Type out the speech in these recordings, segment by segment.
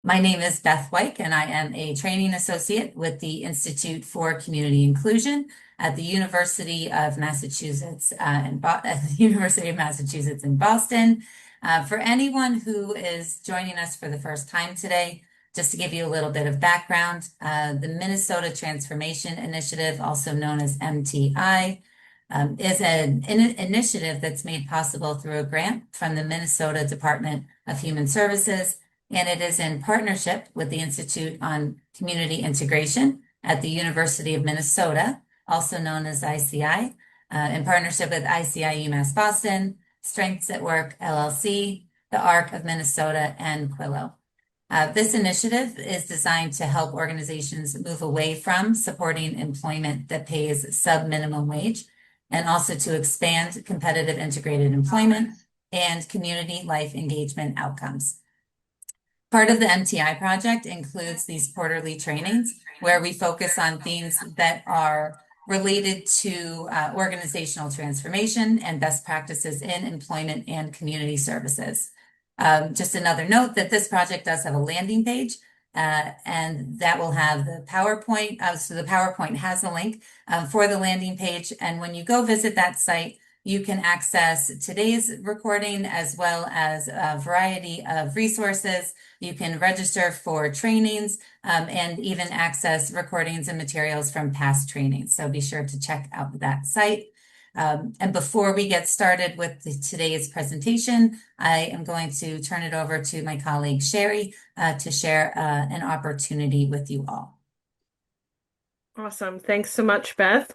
My name is Beth Weick, and I am a training associate with the Institute for Community Inclusion at the University of Massachusetts at the University of Massachusetts in Boston. For anyone who is joining us for the first time today, just to give you a little bit of background, the Minnesota Transformation Initiative, also known as MTI, is an initiative that's made possible through a grant from the Minnesota Department of Human Services, and it is in partnership with the Institute on Community Integration at the University of Minnesota, also known as ICI, in partnership with ICI UMass Boston, Strengths at Work LLC, the ARC of Minnesota, and Quillo. This initiative is designed to help organizations move away from supporting employment that pays sub-minimum wage and also to expand competitive integrated employment and community life engagement outcomes. Part of the MTI project includes these quarterly trainings where we focus on themes that are related to organizational transformation and best practices in employment and community services. Just another note that this project does have a landing page, and that will have the PowerPoint. So the PowerPoint has a link for the landing page. And when you go visit that site, you can access today's recording as well as a variety of resources. You can register for trainings and even access recordings and materials from past trainings. So be sure to check out that site. And before we get started with today's presentation, I am going to turn it over to my colleague Sherry to share an opportunity with you all. Awesome. Thanks so much, Beth.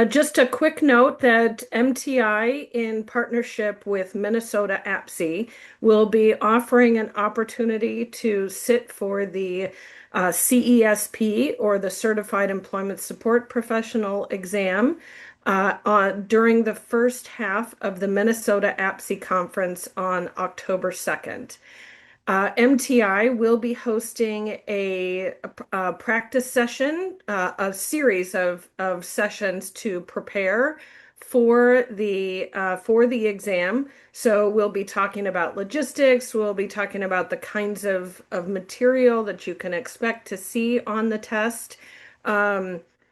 Just a quick note that MTI, in partnership with Minnesota APSE, will be offering an opportunity to sit for the CESP, or the Certified Employment Support Professional exam, during the first half of the Minnesota APSE conference on October 2nd. MTI will be hosting a practice session, a series of sessions to prepare for the exam. So we'll be talking about logistics. We'll be talking about the kinds of material that you can expect to see on the test.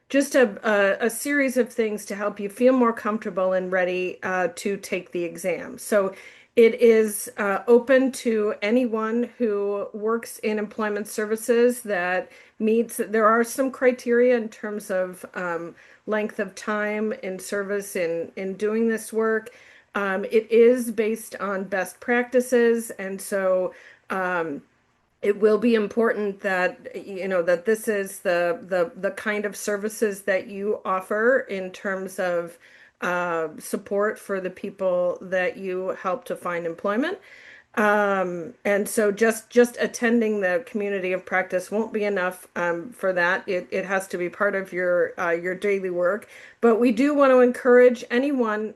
Just a series of things to help you feel more comfortable and ready to take the exam. So it is open to anyone who works in employment services that meets. There are some criteria in terms of length of time in service in doing this work. It is based on best practices, and so it will be important that that this is the kind of services that you offer in terms of support for the people that you help to find employment. And so just attending the community of practice won't be enough for that. It has to be part of your daily work. But we do want to encourage anyone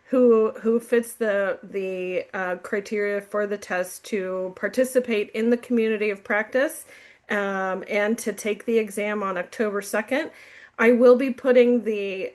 who fits the criteria for the test to participate in the community of practice and to take the exam on October 2nd. I will be putting the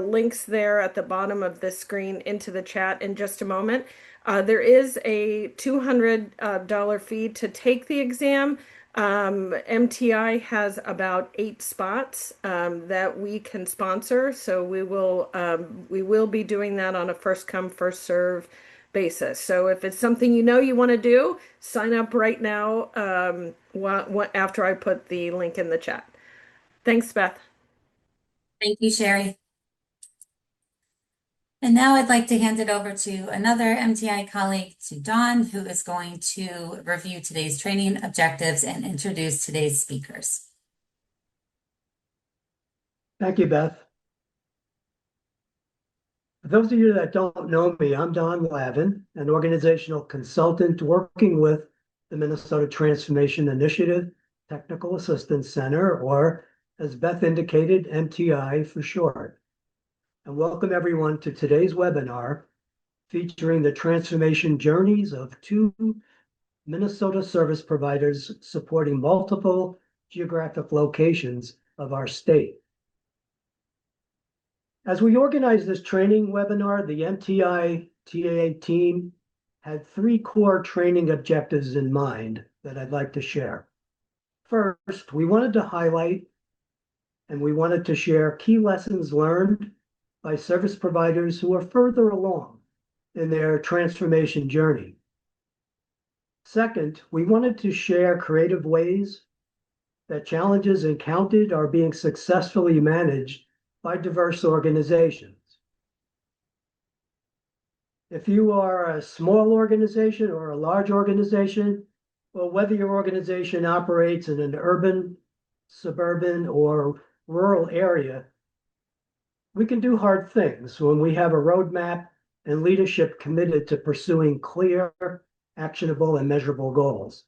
links there at the bottom of the screen into the chat in just a moment. There is a $200 fee to take the exam. MTI has about 8 spots that we can sponsor, so we will be doing that on a first come, first serve basis. So if it's something you want to do, sign up right now after I put the link in the chat. Thanks, Beth. Thank you, Sherry. And now I'd like to hand it over to another MTI colleague, to Dawn, who is going to review today's training objectives and introduce today's speakers. Thank you, Beth. For those of you that don't know me, I'm Don Lavin, an organizational consultant working with the Minnesota Transformation Initiative Technical Assistance Center, or as Beth indicated, MTI for short. And welcome everyone to today's webinar featuring the transformation journeys of 2 Minnesota service providers supporting multiple geographic locations of our state. As we organized this training webinar, the MTI TAA team had 3 core training objectives in mind that I'd like to share. First, we wanted to highlight and we wanted to share key lessons learned by service providers who are further along in their transformation journey. Second, we wanted to share creative ways that challenges encountered are being successfully managed by diverse organizations. If you are a small organization or a large organization, well, whether your organization operates in an urban, suburban, or rural area, we can do hard things when we have a roadmap and leadership committed to pursuing clear, actionable, and measurable goals.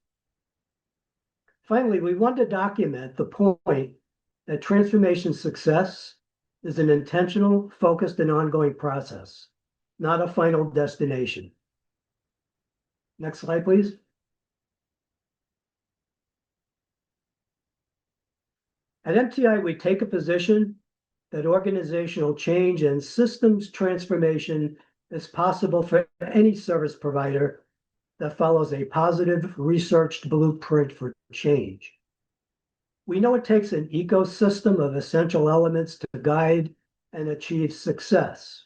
Finally, we want to document the point that transformation success is an intentional, focused, and ongoing process, not a final destination. Next slide, please. At MTI, we take a position that organizational change and systems transformation is possible for any service provider that follows a positive, researched blueprint for change. We know it takes an ecosystem of essential elements to guide and achieve success.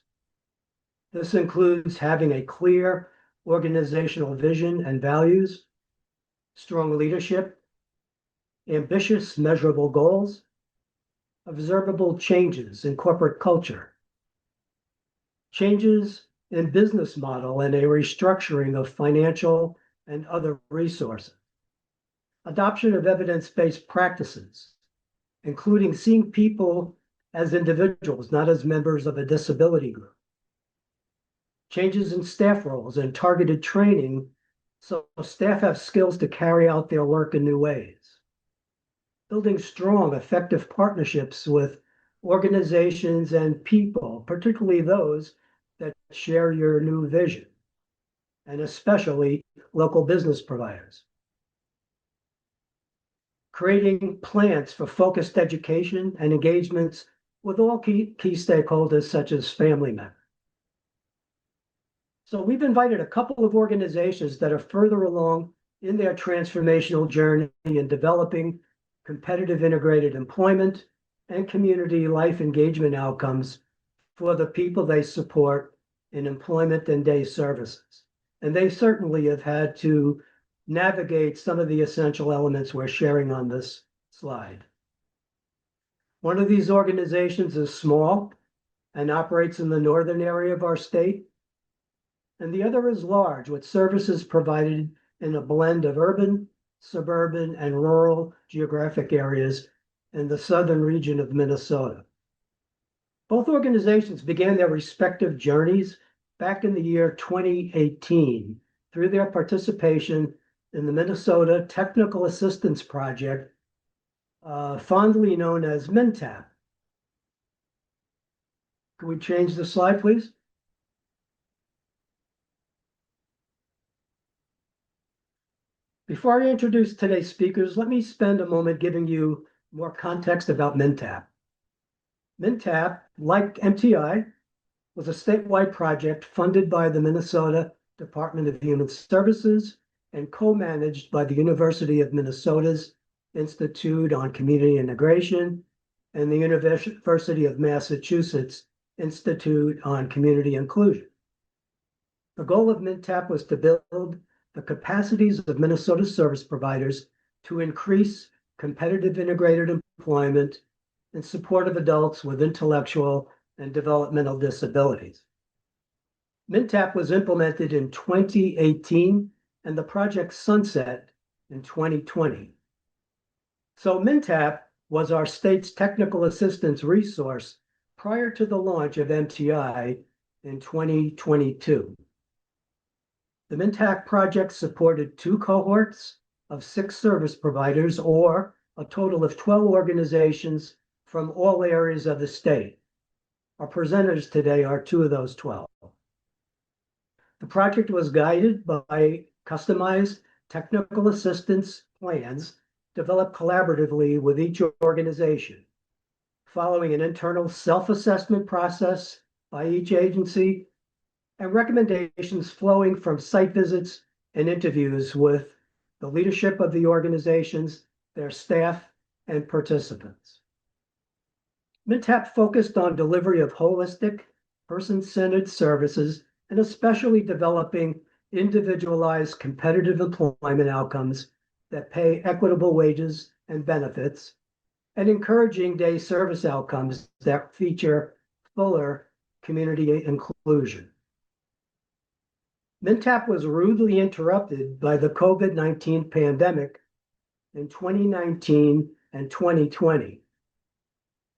This includes having a clear organizational vision and values, strong leadership, ambitious, measurable goals, observable changes in corporate culture, changes in business model and a restructuring of financial and other resources, adoption of evidence-based practices, including seeing people as individuals, not as members of a disability group, changes in staff roles and targeted training so staff have skills to carry out their work in new ways, building strong, effective partnerships with organizations and people, particularly those that share your new vision, and especially local business providers. Creating plans for focused education and engagements with all key stakeholders, such as family members. So we've invited a couple of organizations that are further along in their transformational journey in developing competitive integrated employment and community life engagement outcomes for the people they support in employment and day services. And they certainly have had to navigate some of the essential elements we're sharing on this slide. One of these organizations is small and operates in the northern area of our state, and the other is large, with services provided in a blend of urban, suburban, and rural geographic areas in the southern region of Minnesota. Both organizations began their respective journeys back in the year 2018 through their participation in the Minnesota Technical Assistance Project, fondly known as MNTAP. Can we change the slide, please? Before I introduce today's speakers, let me spend a moment giving you more context about MNTAP. MNTAP, like MTI, was a statewide project funded by the Minnesota Department of Human Services and co-managed by the University of Minnesota's Institute on Community Integration and the University of Massachusetts Institute on Community Inclusion. The goal of MNTAP was to build the capacities of Minnesota service providers to increase competitive integrated employment in support of adults with intellectual and developmental disabilities. MNTAP was implemented in 2018 and the project sunset in 2020. So MNTAP was our state's technical assistance resource prior to the launch of MTI in 2022. The MNTAP project supported 2 cohorts of 6 service providers, or a total of 12 organizations from all areas of the state. Our presenters today are 2 of those 12. The project was guided by customized technical assistance plans developed collaboratively with each organization, following an internal self-assessment process by each agency and recommendations flowing from site visits and interviews with the leadership of the organizations, their staff, and participants. MNTAP focused on delivery of holistic, person-centered services and especially developing individualized competitive employment outcomes that pay equitable wages and benefits, and encouraging day service outcomes that feature fuller community inclusion. MNTAP was rudely interrupted by the COVID-19 pandemic in 2019 and 2020.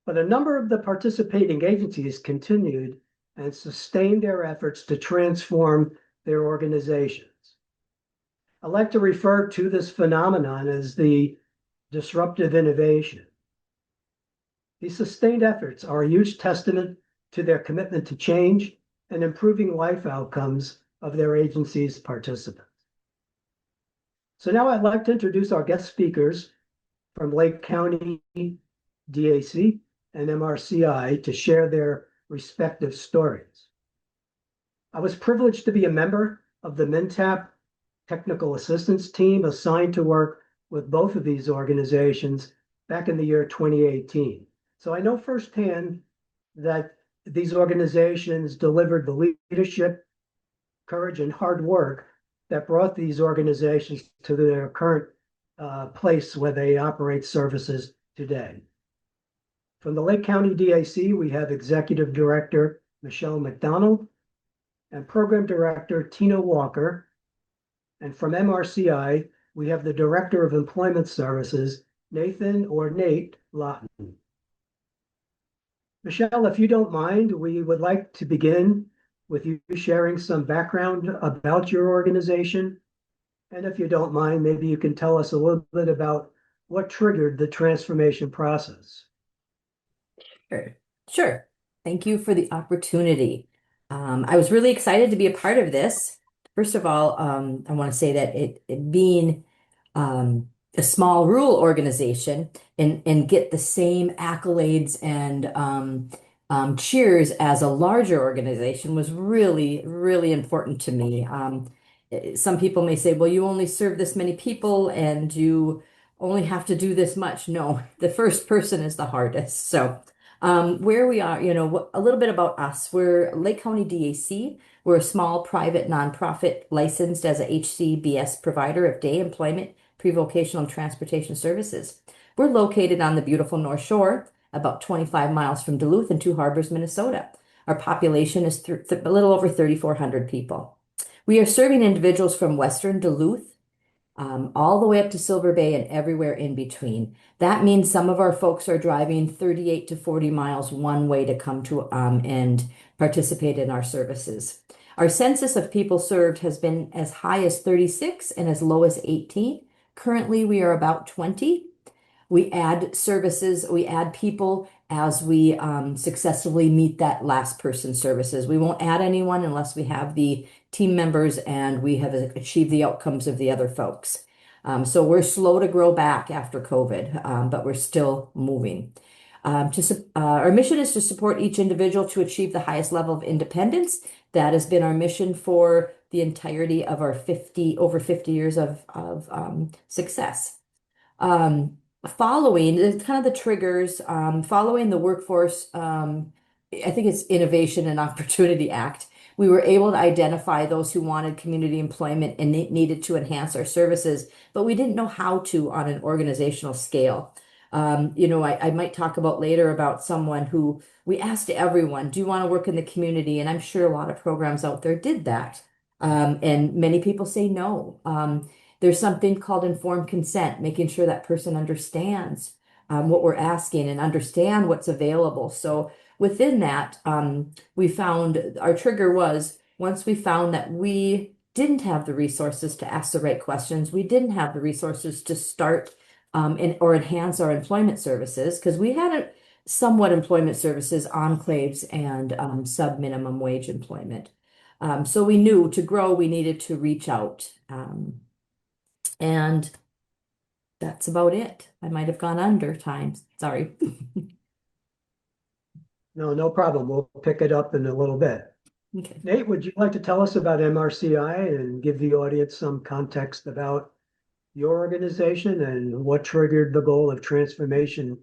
But a number of the participating agencies continued and sustained their efforts to transform their organizations. I like to refer to this phenomenon as the disruptive innovation. These sustained efforts are a huge testament to their commitment to change and improving life outcomes of their agency's participants. So now I'd like to introduce our guest speakers from Lake County DAC and MRCI to share their respective stories. I was privileged to be a member of the MNTAP technical assistance team assigned to work with both of these organizations back in the year 2018. So I know firsthand that these organizations delivered the leadership, courage, and hard work that brought these organizations to their current place where they operate services today. From the Lake County DAC, we have Executive Director Michelle McDonald and Program Director Tina Walker. And from MRCI, we have the Director of Employment Services, Nathan or Nate Lawton. Michelle, if you don't mind, we would like to begin with you sharing some background about your organization. And if you don't mind, maybe you can tell us a little bit about what triggered the transformation process. Sure. Thank you for the opportunity. I was really excited to be a part of this. First of all, I want to say that it being a small rural organization and get the same accolades and cheers as a larger organization was really, really important to me. Some people may say, well, you only serve this many people and you only have to do this much. No, the first person is the hardest. So where we are, a little bit about us. We're Lake County DAC. We're a small private nonprofit licensed as a HCBS provider of day employment, pre-vocational and transportation services. We're located on the beautiful North Shore, about 25 miles from Duluth in Two Harbors, Minnesota. Our population is a little over 3,400 people. We are serving individuals from Western Duluth, all the way up to Silver Bay and everywhere in between. That means some of our folks are driving 38 to 40 miles one way to come to and participate in our services. Our census of people served has been as high as 36 and as low as 18. Currently, we are about 20. We add services, we add people as we successfully meet that last person services. We won't add anyone unless we have the team members and we have achieved the outcomes of the other folks. So we're slow to grow back after COVID, but we're still moving. Our mission is to support each individual to achieve the highest level of independence. That has been our mission for the entirety of our over 50 years of success. Following kind of the triggers, following the Workforce, I think it's Innovation and Opportunity Act, we were able to identify those who wanted community employment and needed to enhance our services, but we didn't know how to on an organizational scale. I might talk about later about someone who we asked everyone, do you want to work in the community? And I'm sure a lot of programs out there did that. And many people say no. There's something called informed consent, making sure that person understands what we're asking and understand what's available. So within that, we found our trigger was once we found that we didn't have the resources to ask the right questions, we didn't have the resources to start or enhance our employment services, because we had somewhat employment services, enclaves, and sub-minimum wage employment. So we knew to grow, we needed to reach out. And that's about it. I might have gone under time. Sorry. No problem. We'll pick it up in a little bit. Okay. Nate, would you like to tell us about MRCI and give the audience some context about your organization and what triggered the goal of transformation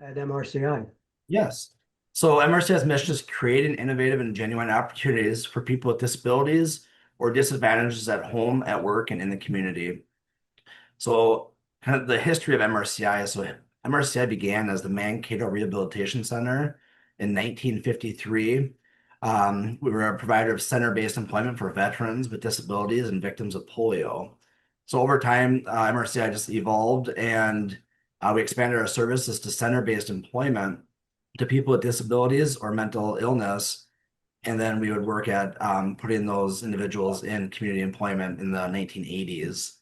at MRCI? Yes. So MRCI's mission is creating innovative and genuine opportunities for people with disabilities or disadvantages at home, at work, and in the community. So kind of the history of MRCI. So MRCI began as the Mankato Rehabilitation Center in 1953. We were a provider of center-based employment for veterans with disabilities and victims of polio. So over time, MRCI just evolved, and we expanded our services to center-based employment to people with disabilities or mental illness. And then we would work at putting those individuals in community employment in the 1980s.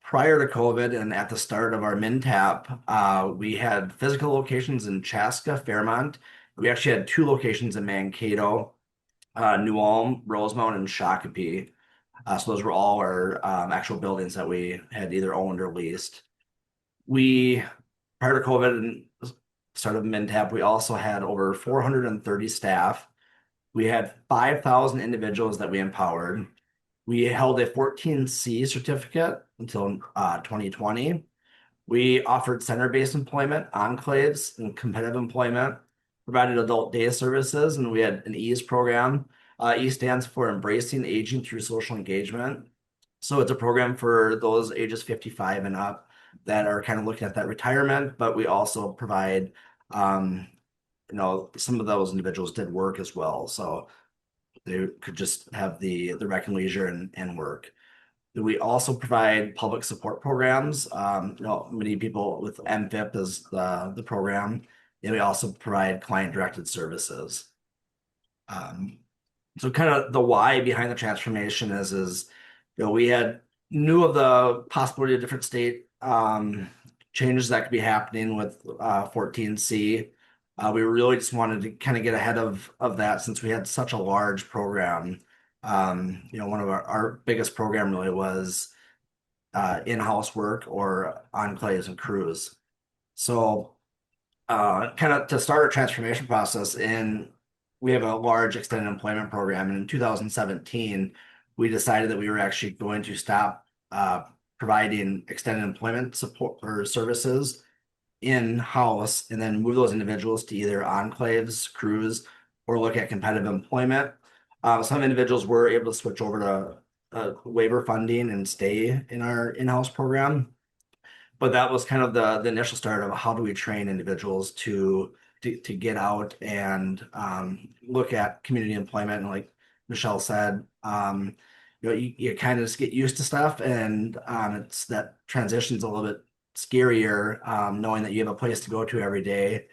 Prior to COVID and at the start of our MinTap, we had physical locations in Chaska, Fairmont. We actually had 2 locations in Mankato, New Ulm, Rosemount, and Shakopee. So those were all our actual buildings that we had either owned or leased. Prior to COVID and start of MinTap, we also had over 430 staff. We had 5,000 individuals that we empowered. We held a 14C certificate until 2020. We offered center-based employment, enclaves, and competitive employment, provided adult day services, and we had an EASE program. E stands for Embracing Aging Through Social Engagement. So it's a program for those ages 55 and up that are kind of looking at that retirement, but we also provide, some of those individuals did work as well. So they could just have the rec and leisure and work. We also provide public support programs. Many people with MFIP is the program. And we also provide client-directed services. So kind of the why behind the transformation is we knew of the possibility of different state changes that could be happening with 14C. We really just wanted to kind of get ahead of that since we had such a large program. One of our biggest program really was in-house work or enclaves and crews. So kind of to start our transformation process, we have a large extended employment program. And in 2017, we decided that we were actually going to stop providing extended employment support or services in-house and then move those individuals to either enclaves, crews, or look at competitive employment. Some individuals were able to switch over to waiver funding and stay in our in-house program. But that was kind of the initial start of how do we train individuals to get out and look at community employment. And like Michelle said, you kind of just get used to stuff, and it's that transition's a little bit scarier, knowing that you have a place to go to every day,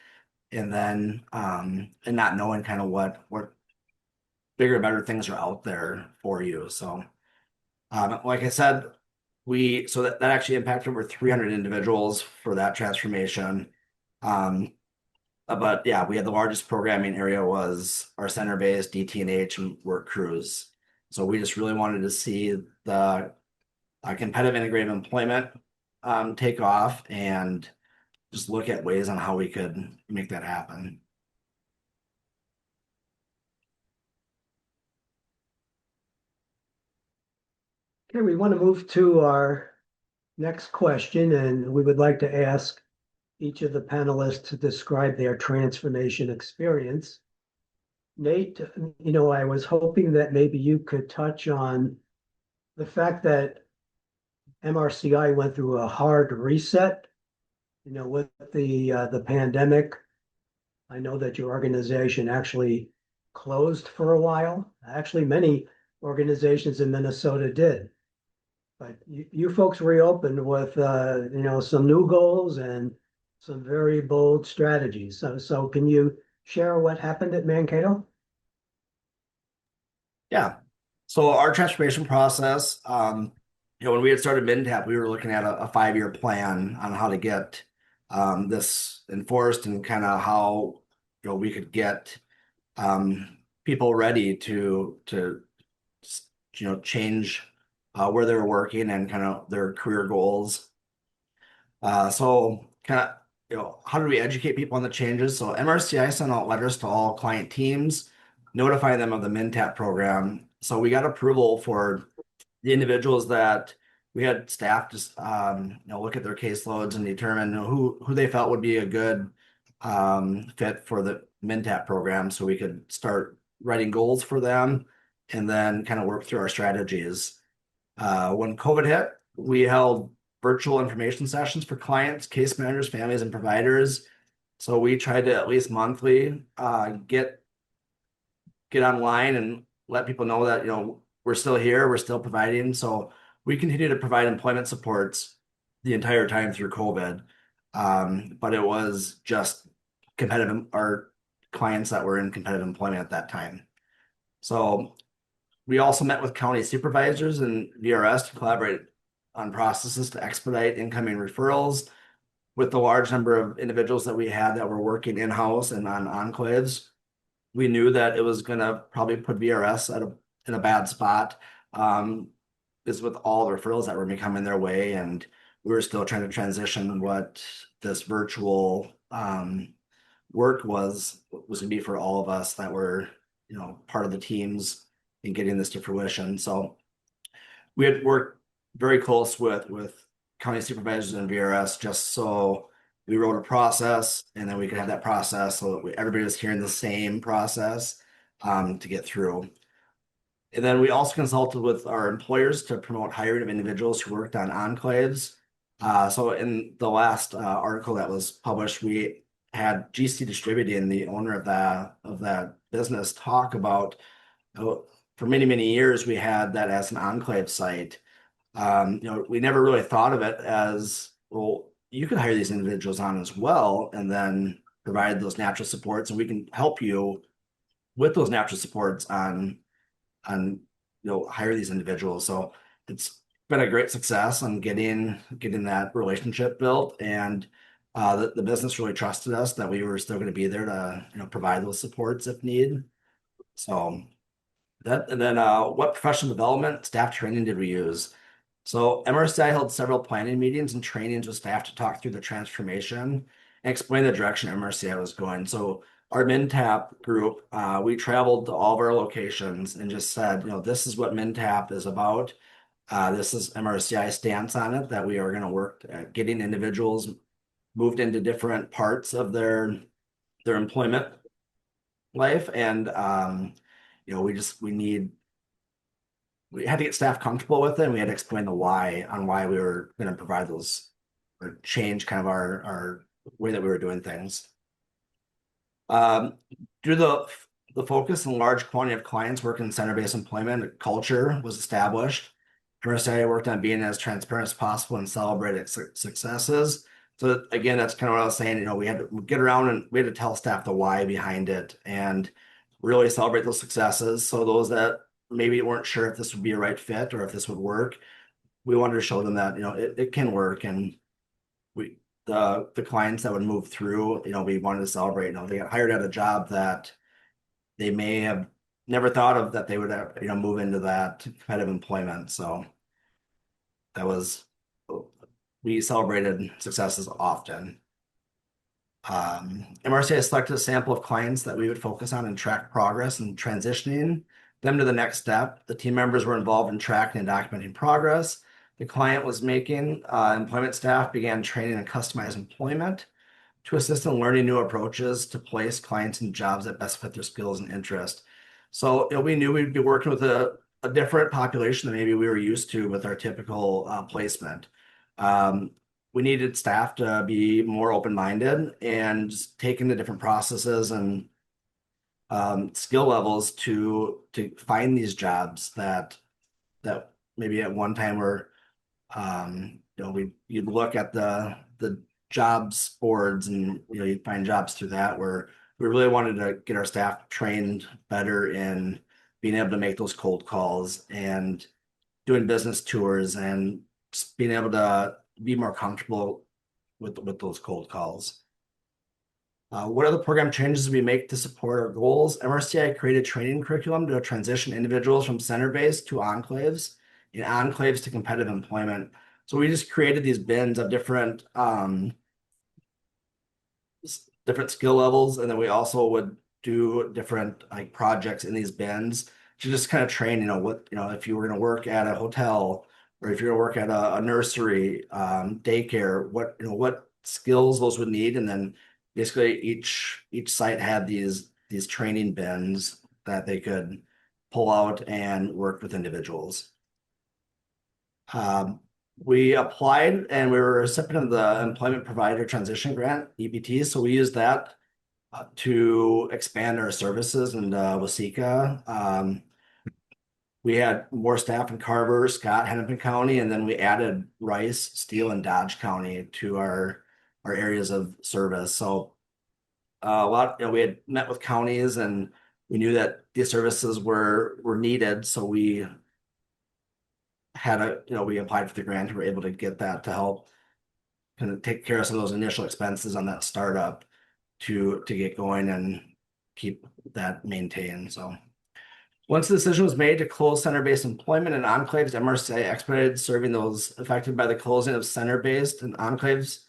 and then and not knowing kind of what bigger, better things are out there for you. So, like I said, that actually impacted over 300 individuals for that transformation. But yeah, we had the largest programming area was our center-based DT&H and work crews. So we just really wanted to see the competitive integrated employment take off and just look at ways on how we could make that happen. Okay, we want to move to our next question, and we would like to ask each of the panelists to describe their transformation experience. Nate, I was hoping that maybe you could touch on the fact that MRCI went through a hard reset, with the pandemic. I know that your organization actually closed for a while. Actually, many organizations in Minnesota did. But you folks reopened with, some new goals and some very bold strategies. So can you share what happened at Mankato? Yeah. So our transformation process, when we had started MinTap, we were looking at a 5-year plan on how to get this enforced and kind of how we could get people ready to change where they were working and kind of their career goals. So kind of how do we educate people on the changes? So MRCI sent out letters to all client teams, notifying them of the MinTap program. So we got approval for the individuals that we had staff just look at their caseloads and determine who they felt would be a good fit for the MNTAP program, so we could start writing goals for them and then kind of work through our strategies. When COVID hit, we held virtual information sessions for clients, case managers, families, and providers. So we tried to at least monthly get online and let people know that we're still here, we're still providing. So we continue to provide employment supports the entire time through COVID. But it was just competitive, our clients that were in competitive employment at that time. So we also met with county supervisors and VRS to collaborate on processes to expedite incoming referrals. With the large number of individuals that we had that were working in-house and on enclaves, we knew that it was going to probably put VRS in a bad spot, is with all the referrals that were coming their way, and we were still trying to transition what this virtual work was going to be for all of us that were part of the teams in getting this to fruition. So we had worked very close with county supervisors and VRS, just so we wrote a process and then we could have that process so that everybody was hearing the same process to get through. And then we also consulted with our employers to promote hiring of individuals who worked on enclaves. So in the last article that was published, we had GC Distributing, the owner of that business, talk about for many, many years we had that as an enclave site. We never really thought of it as, well, you could hire these individuals on as well and then provide those natural supports, and we can help you with those natural supports on hire these individuals. So it's been a great success on getting that relationship built, and the business really trusted us that we were still going to be there to provide those supports if need. So that, and then what professional development staff training did we use? So MRCI held several planning meetings and trainings with staff to talk through the transformation and explain the direction MRCI was going. So our MNTAP group, we traveled to all of our locations and just said, this is what MNTAP is about. This is MRCI's stance on it, that we are going to work at getting individuals moved into different parts of their employment life. And, we had to get staff comfortable with it, and we had to explain the why we were going to provide those or change kind of our way that we were doing things. Due to the focus and large quantity of clients working in center-based employment, a culture was established. MRCI worked on being as transparent as possible and celebrated successes. So again, that's kind of what I was saying. We had to get around and we had to tell staff the why behind it and really celebrate those successes. So those that maybe weren't sure if this would be a right fit or if this would work, we wanted to show them that it can work. And the clients that would move through, we wanted to celebrate. They got hired at a job that they may have never thought of that they would move into that competitive employment. So we celebrated successes often. MRCI selected a sample of clients that we would focus on and track progress and transitioning them to the next step. The team members were involved in tracking and documenting progress. The client was making. Employment staff began training and customized employment to assist in learning new approaches to place clients in jobs that best fit their skills and interest. So we knew we'd be working with a different population than maybe we were used to with our typical placement. We needed staff to be more open-minded and just take into different processes and skill levels to find these jobs that maybe at one time were you'd look at the jobs boards and you'd find jobs through that, where we really wanted to get our staff trained better in being able to make those cold calls and doing business tours and just being able to be more comfortable with those cold calls. What other program changes did we make to support our goals? MRCI created training curriculum to transition individuals from center-based to enclaves, and enclaves to competitive employment. So we just created these bins of different skill levels, and then we also would do different projects in these bins to just kind of train, if you were going to work at a hotel or if you're gonna work at a nursery, daycare, what skills those would need, and then basically each site had these training bins that they could pull out and work with individuals. We applied and we were a recipient of the Employment Provider Transition Grant, EPT, so we used that to expand our services in Waseca. We had more staff in Carver, Scott, Hennepin County, and then we added Rice, Steele, and Dodge County to our areas of service. So a lot, we had met with counties and we knew that these services were needed, so we we applied for the grant and were able to get that to help kind of take care of some of those initial expenses on that startup to get going and keep that maintained. So once the decision was made to close center-based employment and enclaves, MRCI expedited serving those affected by the closing of center-based and enclaves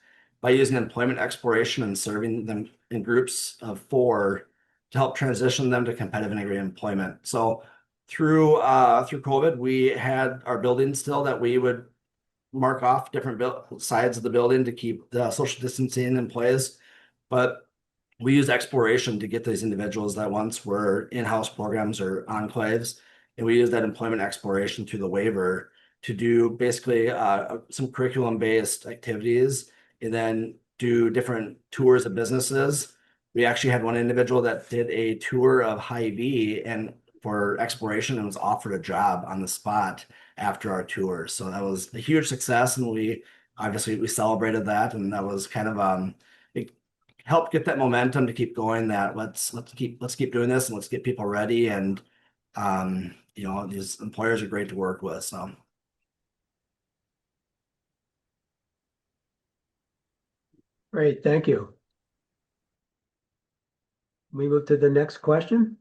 by using employment exploration and serving them in groups of 4 to help transition them to competitive integrated employment. So through COVID, we had our building still that we would mark off different sides of the building to keep the social distancing in place, but we use exploration to get these individuals that once were in-house programs or enclaves, and we use that employment exploration through the waiver to do basically some curriculum-based activities and then do different tours of businesses. We actually had one individual that did a tour of Hy-Vee and for exploration and was offered a job on the spot after our tour. So that was a huge success, and we celebrated that, and that was kind of it helped get that momentum to keep going. That let's keep doing this and let's get people ready. And these employers are great to work with. So. Great, thank you. We move to the next question.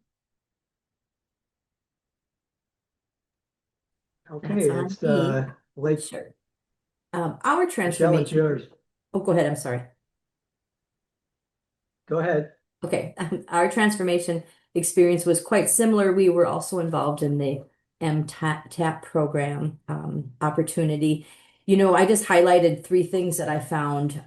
Okay, That's on it's me. late. Sure. Our Michelle, it's transformation. yours. Oh, go ahead. I'm sorry. Go ahead. Okay, our transformation experience was quite similar. We were also involved in the MTAP program opportunity. I just highlighted 3 things that I found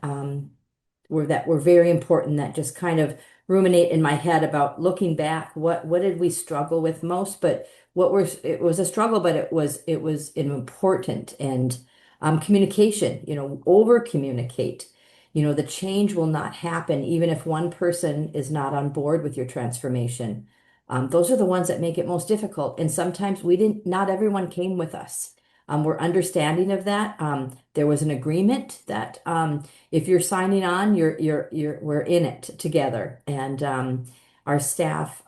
were very important that just kind of ruminate in my head about looking back. What did we struggle with most? But it was a struggle, but it was important, and communication. Over communicate. The change will not happen even if one person is not on board with your transformation. Those are the ones that make it most difficult. And sometimes not everyone came with us. We're understanding of that. There was an agreement that if you're signing on, we're in it together. And our staff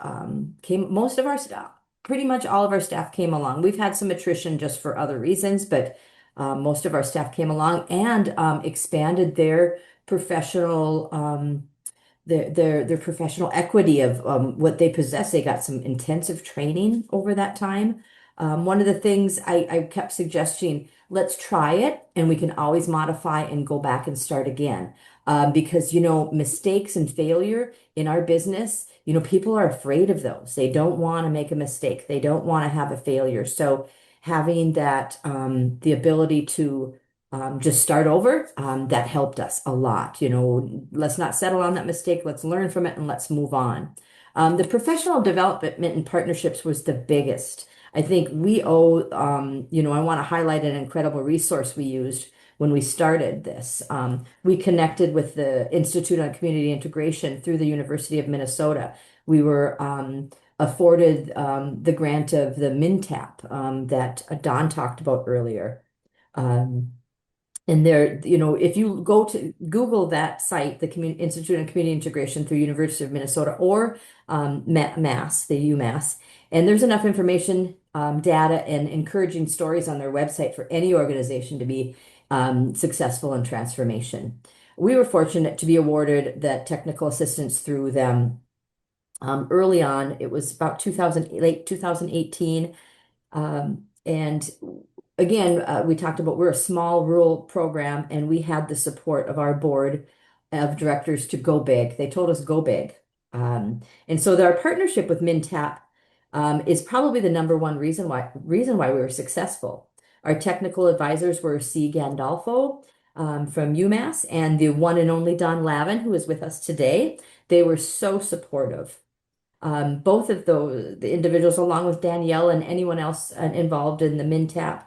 pretty much all of our staff came along. We've had some attrition just for other reasons, but most of our staff came along and expanded their professional their professional equity of what they possess. They got some intensive training over that time. One of the things I kept suggesting, let's try it, and we can always modify and go back and start again. Because mistakes and failure in our business, people are afraid of those. They don't want to make a mistake. They don't want to have a failure. So having that the ability to just start over, that helped us a lot. Let's not settle on that mistake. Let's learn from it and let's move on. The professional development and partnerships was the biggest. I think we owe, I want to highlight an incredible resource we used when we started this. We connected with the Institute on Community Integration through the University of Minnesota. We were afforded the grant of the MNTAP that Don talked about earlier. And there, if you go to Google that site, the Institute on Community Integration through University of Minnesota or Mass, the UMass, and there's enough information, data, and encouraging stories on their website for any organization to be successful in transformation. We were fortunate to be awarded that technical assistance through them early on. It was about late 2018. And again, we talked about we're a small rural program, and we had the support of our board of directors to go big. They told us go big. And so our partnership with MNTAP is probably the number one reason why we were successful. Our technical advisors were C. Gandolfo from UMass and the one and only Don Lavin, who is with us today. They were so supportive. Both of the individuals, along with Danielle and anyone else involved in the MinTap,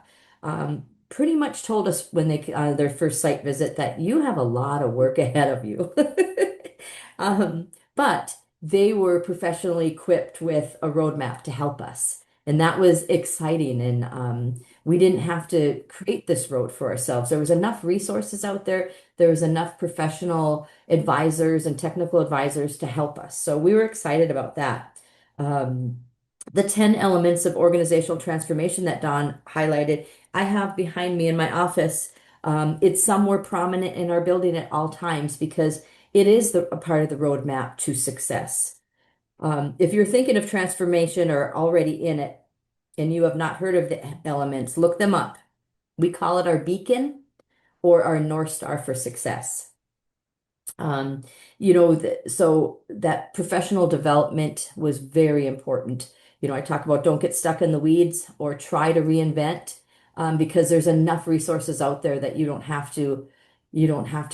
pretty much told us when they their first site visit that you have a lot of work ahead of you. But they were professionally equipped with a roadmap to help us. And that was exciting. And we didn't have to create this road for ourselves. There was enough resources out there. There was enough professional advisors and technical advisors to help us. So we were excited about that. The 10 elements of organizational transformation that Don highlighted, I have behind me in my office. It's somewhere prominent in our building at all times because it is a part of the roadmap to success. If you're thinking of transformation or already in it and you have not heard of the elements, look them up. We call it our beacon or our North Star for success. So that professional development was very important. I talk about don't get stuck in the weeds or try to reinvent, because there's enough resources out there that you don't have to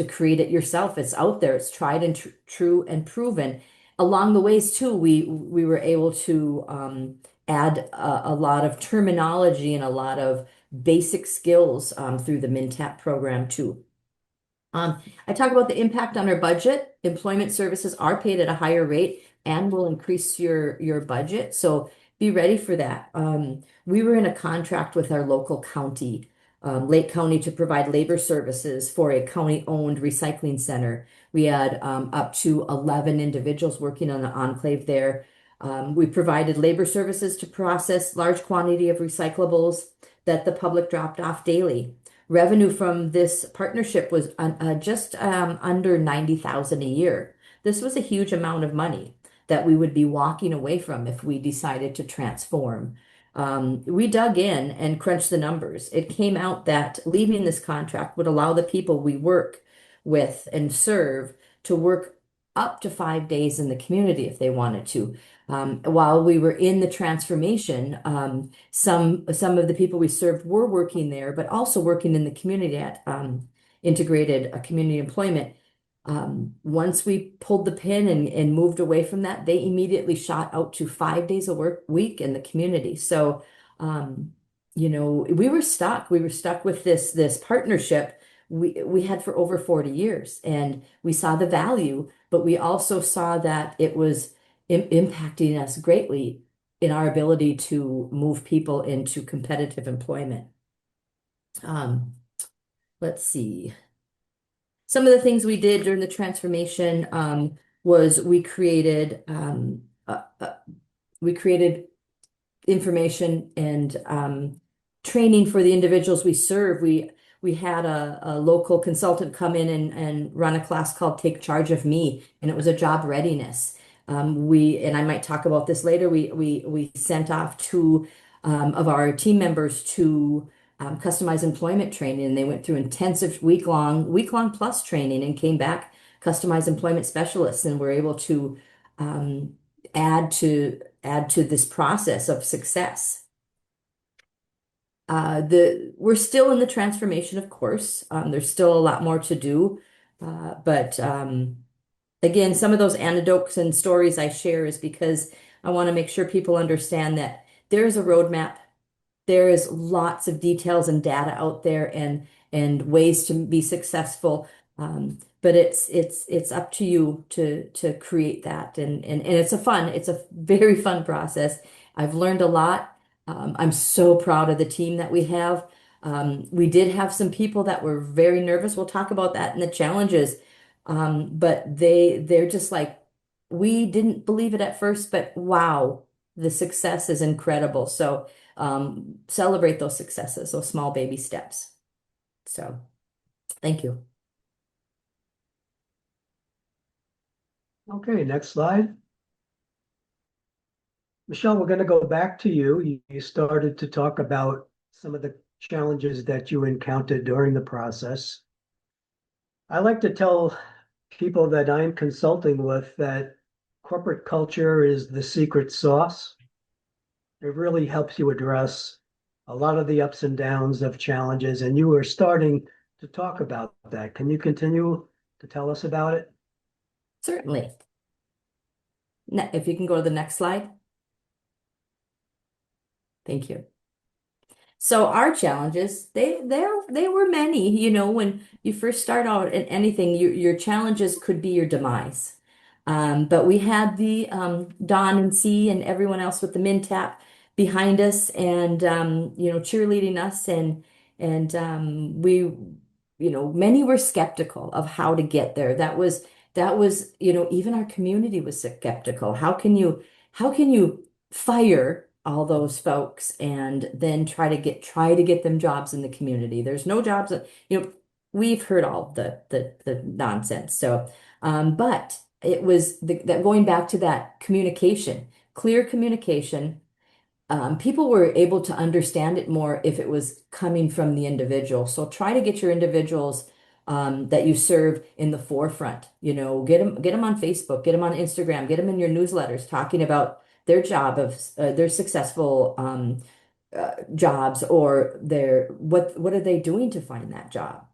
create it yourself. It's out there. It's tried and true and proven. Along the ways too, we were able to add a lot of terminology and a lot of basic skills through the MinTap program too. I talk about the impact on our budget. Employment services are paid at a higher rate and will increase your budget. So be ready for that. We were in a contract with our local county, Lake County, to provide labor services for a county-owned recycling center. We had up to 11 individuals working on the enclave there. We provided labor services to process large quantity of recyclables that the public dropped off daily. Revenue from this partnership was just under $90,000 a year. This was a huge amount of money that we would be walking away from if we decided to transform. We dug in and crunched the numbers. It came out that leaving this contract would allow the people we work with and serve to work up to 5 days in the community if they wanted to. While we were in the transformation, some of the people we served were working there, but also working in the community at integrated community employment. Once we pulled the pin and moved away from that, they immediately shot out to 5 days a week in the community. So, we were stuck. We were stuck with this partnership we had for over 40 years, and we saw the value, but we also saw that it was impacting us greatly in our ability to move people into competitive employment. Let's see. Some of the things we did during the transformation was we created information and training for the individuals we serve. We had a local consultant come in and run a class called Take Charge of Me, and it was a job readiness. And I might talk about this later. We sent off two of our team members to customized employment training, and they went through intensive week-long plus training and came back customized employment specialists, and were able to add to this process of success. We're still in the transformation, of course. There's still a lot more to do, but again, some of those anecdotes and stories I share is because I want to make sure people understand that there is a roadmap. There is lots of details and data out there and ways to be successful. But it's up to you to create that. And it's a very fun process. I've learned a lot. I'm so proud of the team that we have. We did have some people that were very nervous. We'll talk about that and the challenges. But they're just like, we didn't believe it at first, but wow, the success is incredible. So celebrate those successes, those small baby steps. So thank you. Okay, next slide. Michelle, we're going to go back to you. You started to talk about some of the challenges that you encountered during the process. I like to tell people that I'm consulting with that corporate culture is the secret sauce. It really helps you address a lot of the ups and downs of challenges, and you were starting to talk about that. Can you continue to tell us about it? Certainly. If you can go to the next slide. Thank you. So our challenges, they were many, when you first start out in anything, your challenges could be your demise. But we had the Don and C and everyone else with the MinTap behind us and cheerleading us and many were skeptical of how to get there. That was even our community was skeptical. How can you fire all those folks and then try to get them jobs in the community? There's no jobs. We've heard all the nonsense. So, but it was that going back to that communication, clear communication. People were able to understand it more if it was coming from the individual. So try to get your individuals that you serve in the forefront. Get them on Facebook, get them on Instagram, get them in your newsletters talking about their job of their successful jobs or their what are they doing to find that job?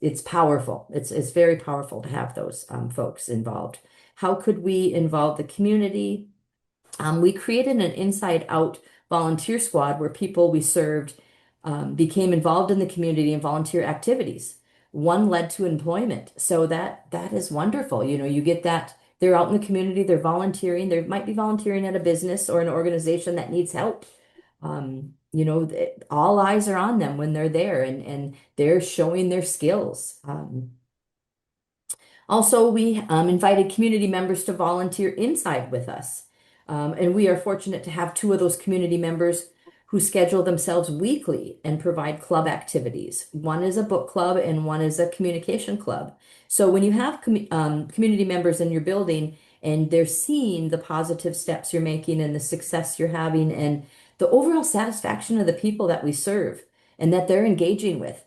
It's powerful. It's very powerful to have those folks involved. How could we involve the community? We created an inside out volunteer squad where people we served became involved in the community and volunteer activities. One led to employment. So that is wonderful. You get that they're out in the community, they're volunteering, they might be volunteering at a business or an organization that needs help. All eyes are on them when they're there and they're showing their skills. Also, we invited community members to volunteer inside with us. And we are fortunate to have two of those community members who schedule themselves weekly and provide club activities. One is a book club and one is a communication club. So when you have community members in your building and they're seeing the positive steps you're making and the success you're having and the overall satisfaction of the people that we serve and that they're engaging with,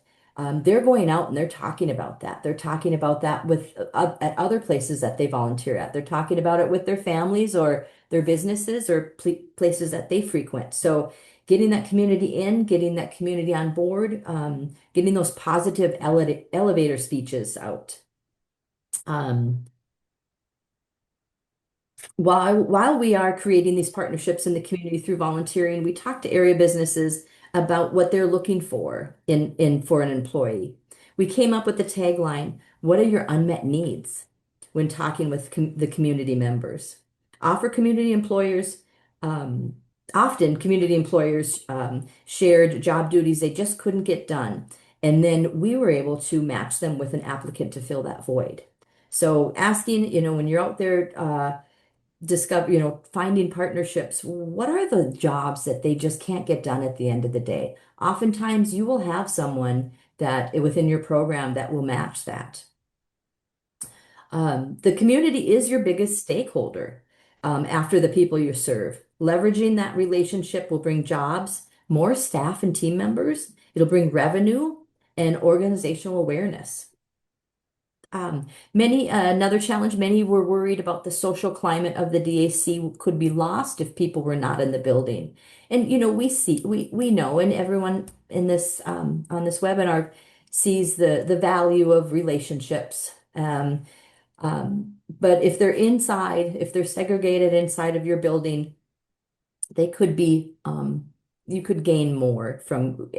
they're going out and they're talking about that. They're talking about that with at other places that they volunteer at. They're talking about it with their families or their businesses or places that they frequent. So getting that community in, getting that community on board, getting those positive elevator speeches out. While we are creating these partnerships in the community through volunteering, we talk to area businesses about what they're looking for for an employee. We came up with the tagline, "What are your unmet needs?" when talking with the community members. Offer community employers, often community employers shared job duties they just couldn't get done. And then we were able to match them with an applicant to fill that void. So asking, when you're out there finding partnerships, what are the jobs that they just can't get done at the end of the day? Oftentimes you will have someone that within your program that will match that. The community is your biggest stakeholder after the people you serve. Leveraging that relationship will bring jobs, more staff and team members. It'll bring revenue and organizational awareness. Another challenge, many were worried about the social climate of the DAC could be lost if people were not in the building. And we know, and everyone in this on this webinar sees the value of relationships. But if they're segregated inside of your building, they could be you could gain more from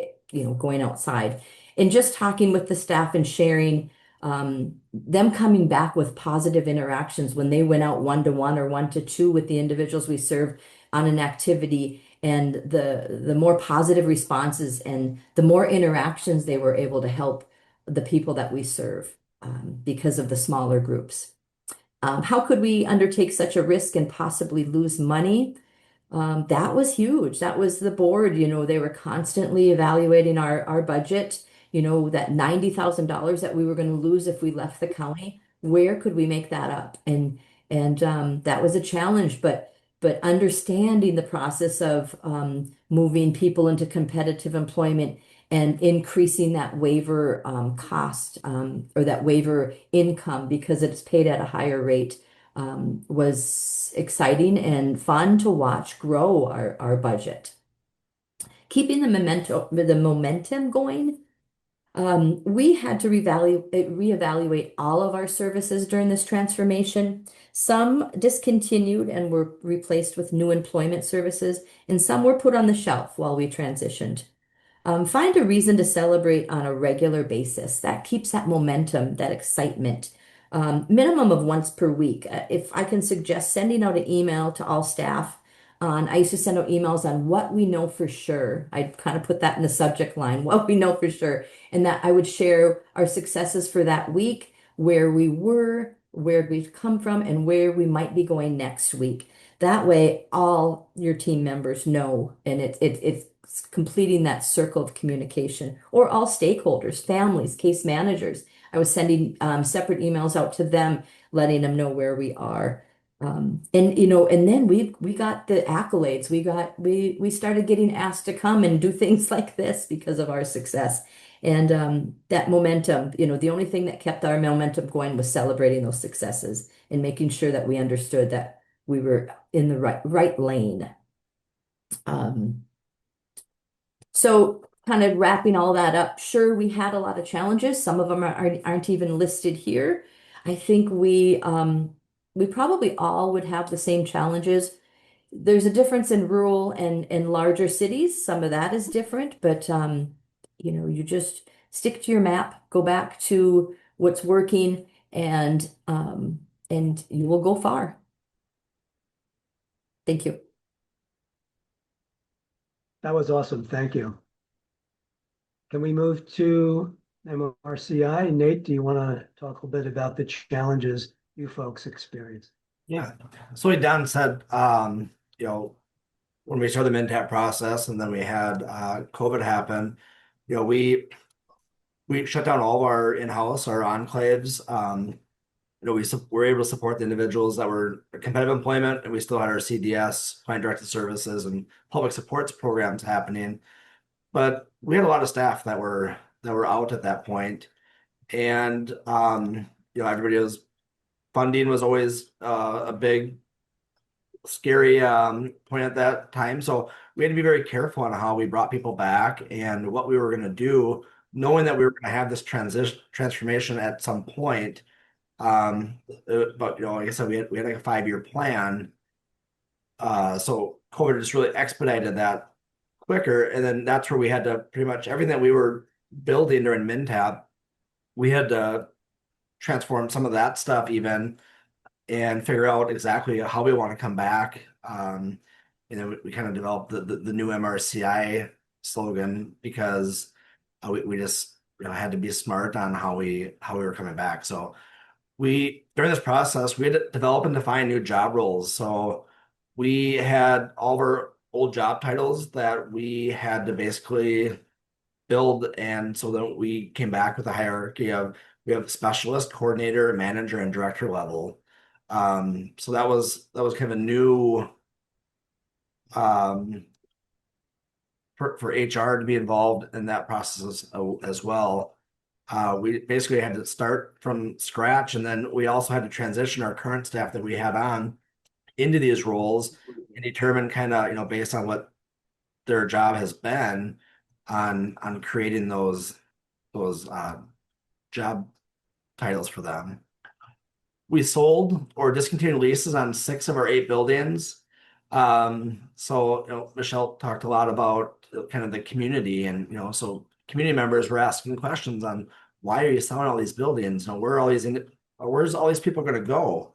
going outside. And just talking with the staff and sharing them coming back with positive interactions when they went out 1-to-1 or 1-to-2 with the individuals we serve on an activity, and the more positive responses and the more interactions they were able to help the people that we serve because of the smaller groups. How could we undertake such a risk and possibly lose money? That was huge. That was the board, they were constantly evaluating our budget, that $90,000 that we were going to lose if we left the county. Where could we make that up? And that was a challenge, but understanding the process of moving people into competitive employment and increasing that waiver cost or that waiver income because it's paid at a higher rate was exciting and fun to watch grow our budget. keeping the momentum going. We had to reevaluate all of our services during this transformation. Some discontinued and were replaced with new employment services, and some were put on the shelf while we transitioned. Find a reason to celebrate on a regular basis. That keeps that momentum, that excitement. Minimum of once per week. If I can suggest sending out an email to all staff I used to send out emails on what we know for sure. I'd kind of put that in the subject line, what we know for sure. And that I would share our successes for that week, where we were, where we've come from, and where we might be going next week. That way, all your team members know, and it's completing that circle of communication, or all stakeholders, families, case managers. I was sending separate emails out to them, letting them know where we are. And then we got the accolades. We started getting asked to come and do things like this because of our success. And that momentum, the only thing that kept our momentum going was celebrating those successes and making sure that we understood that we were in the right lane. So kind of wrapping all that up, sure, we had a lot of challenges. Some of them aren't even listed here. I think we probably all would have the same challenges. There's a difference in rural and larger cities. Some of that is different, but you just stick to your map, go back to what's working, and you will go far. Thank you. That was awesome. Thank you. Can we move to MRCI? Nate, do you want to talk a little bit about the challenges you folks experience? Yeah. So like Don said, when we started the MNTAP process and then we had COVID happen, we shut down all of our in-house, our enclaves. We were able to support the individuals that were competitive employment, and we still had our CDS, client directed services, and public supports programs happening. But we had a lot of staff that were out at that point, and everybody was funding was always a big scary point at that time. So we had to be very careful on how we brought people back and what we were going to do, knowing that we were going to have this transformation at some point. But like I said, we had like a 5-year plan. So COVID just really expedited that quicker, and then that's where we had to pretty much everything that we were building during MNTAP, we had to transform some of that stuff even and figure out exactly how we want to come back. We kind of developed the new MRCI slogan because we just had to be smart on how we were coming back. So during this process, we had to develop and define new job roles. So we had all of our old job titles that we had to basically build, and so then we came back with a hierarchy of we have specialist, coordinator, manager, and director level. So that was kind of a new for HR to be involved in that process as well. We basically had to start from scratch, and then we also had to transition our current staff that we had on into these roles and determine kind of based on what their job has been on creating those job titles for them. We sold or discontinued leases on 6 of our 8 buildings. So Michelle talked a lot about kind of the community, and so community members were asking questions on why are you selling all these buildings? Where's all these people going to go?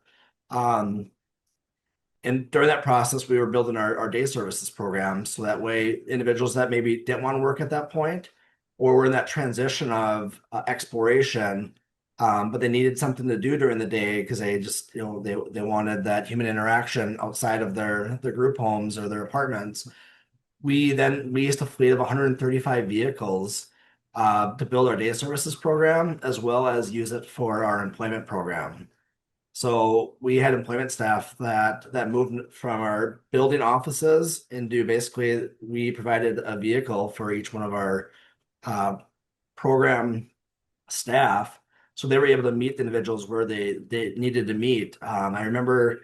And during that process, we were building our day services program, so that way individuals that maybe didn't want to work at that point, or were in that transition of exploration, but they needed something to do during the day because they just they wanted that human interaction outside of their group homes or their apartments. We used a fleet of 135 vehicles to build our day services program, as well as use it for our employment program. So we had employment staff that moved from our building offices into basically we provided a vehicle for each one of our program staff. So they were able to meet the individuals where they needed to meet. I remember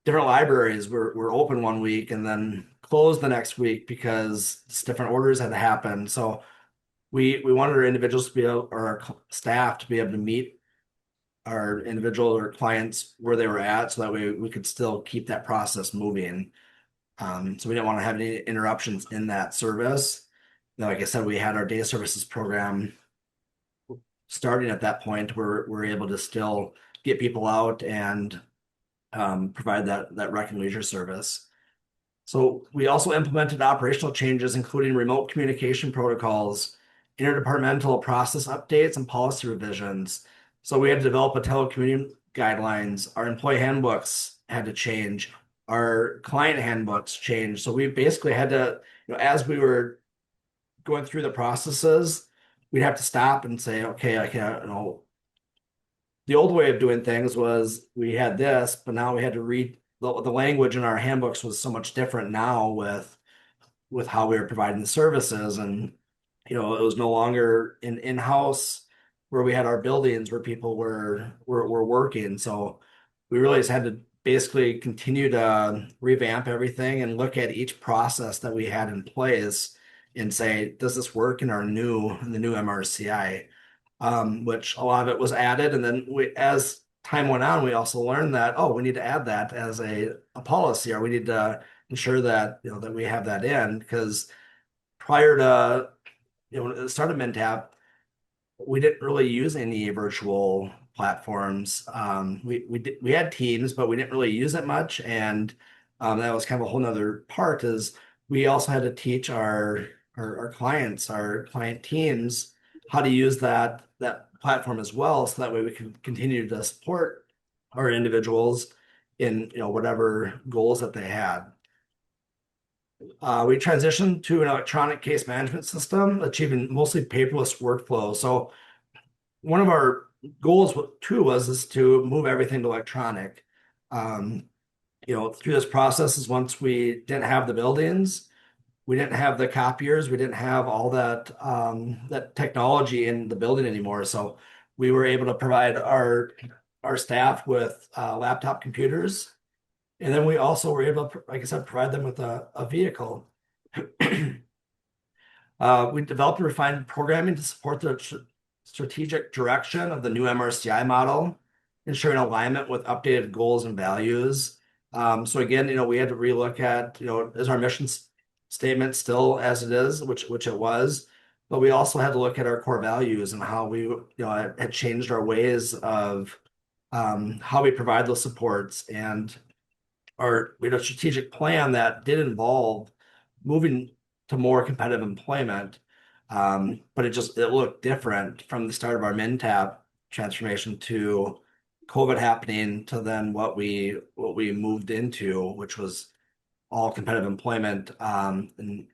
different libraries were open one week and then closed the next week because different orders had to happen. So we wanted our individuals to be able, or our staff to be able to meet our individual or clients where they were at, so that way we could still keep that process moving. So we didn't want to have any interruptions in that service. Like I said, we had our day services program starting at that point where we're able to still get people out and provide that rec and leisure service. So we also implemented operational changes, including remote communication protocols, interdepartmental process updates, and policy revisions. So we had to develop a telecommuting guidelines. Our employee handbooks had to change. Our client handbooks changed. So we basically had to, as we were going through the processes, we'd have to stop and say, okay, I can't, the old way of doing things was we had this, but now we had to read the language in our handbooks was so much different now with how we were providing the services. And it was no longer in-house where we had our buildings where people were working. So we really just had to basically continue to revamp everything and look at each process that we had in place and say, does this work in the new MRCI? Which a lot of it was added. And then as time went on, we also learned that, we need to add that as a policy, or we need to ensure that, that we have that in, because prior to, when it started MnTap, we didn't really use any virtual platforms. We had Teams, but we didn't really use it much. And that was kind of a whole nother part, is we also had to teach our clients, our client teams, how to use that platform as well, so that way we can continue to support our individuals in whatever goals that they had. We transitioned to an electronic case management system, achieving mostly paperless workflow. So one of our goals too was to move everything to electronic. Through this process is once we didn't have the buildings, we didn't have the copiers, we didn't have all that that technology in the building anymore. So we were able to provide our staff with laptop computers. And then we also were able to, like I said, provide them with a vehicle. We developed and refined programming to support the strategic direction of the new MRCI model, ensuring alignment with updated goals and values. So again, we had to relook at, is our mission statement still as it is, which it was, but we also had to look at our core values and how we, had changed our ways of how we provide those supports. And we had a strategic plan that did involve moving to more competitive employment. But it looked different from the start of our MnTap transformation to COVID happening to then what we moved into, which was all competitive employment. And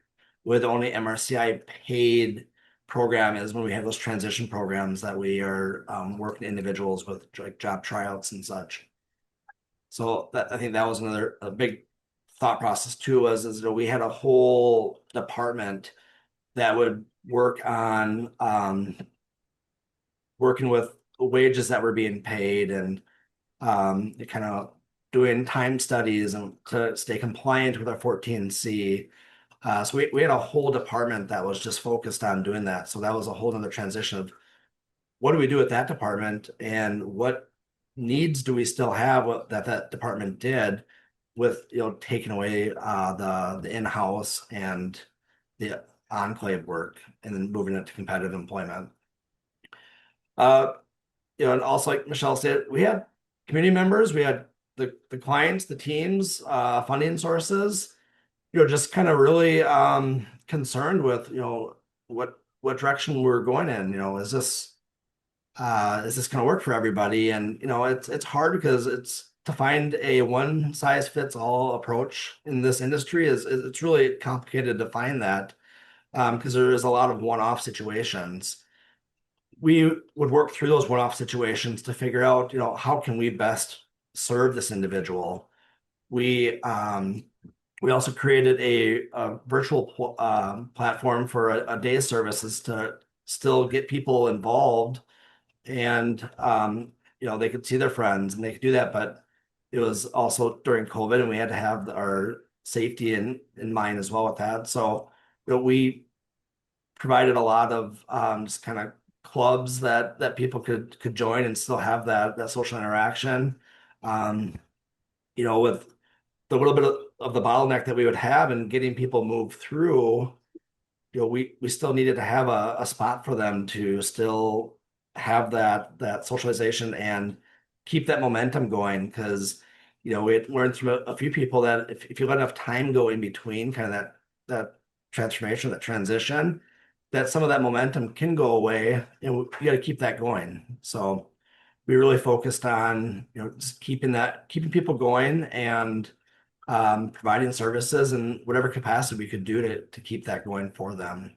with only MRCI paid program is when we have those transition programs that we are working individuals with, like job tryouts and such. So I think that was a big thought process too, was we had a whole department that would work on working with wages that were being paid and kind of doing time studies and to stay compliant with our 14C. So we had a whole department that was just focused on doing that. So that was a whole other transition of what do we do with that department and what needs do we still have that department did with taking away the in-house and the enclave work and then moving it to competitive employment. And also, like Michelle said, we had community members, we had the clients, the teams, funding sources, just kind of really concerned with what direction we're going in. Is this going to work for everybody? And it's hard because it's to find a one size fits all approach in this industry it's really complicated to find that because there is a lot of one-off situations. We would work through those one-off situations to figure out how can we best serve this individual. We also created a virtual platform for a day services to still get people involved and they could see their friends and they could do that, but it was also during COVID and we had to have our safety in mind as well with that. So, we provided a lot of just kind of clubs that people could join and still have that social interaction. Um, with the little bit of the bottleneck that we would have in getting people moved through, we still needed to have a spot for them to still have that socialization and keep that momentum going. Because we learned from a few people that if you let enough time go in between kind of that transformation, that transition, that some of that momentum can go away, and we got to keep that going. So we really focused on just keeping people going and providing services in whatever capacity we could do to keep that going for them.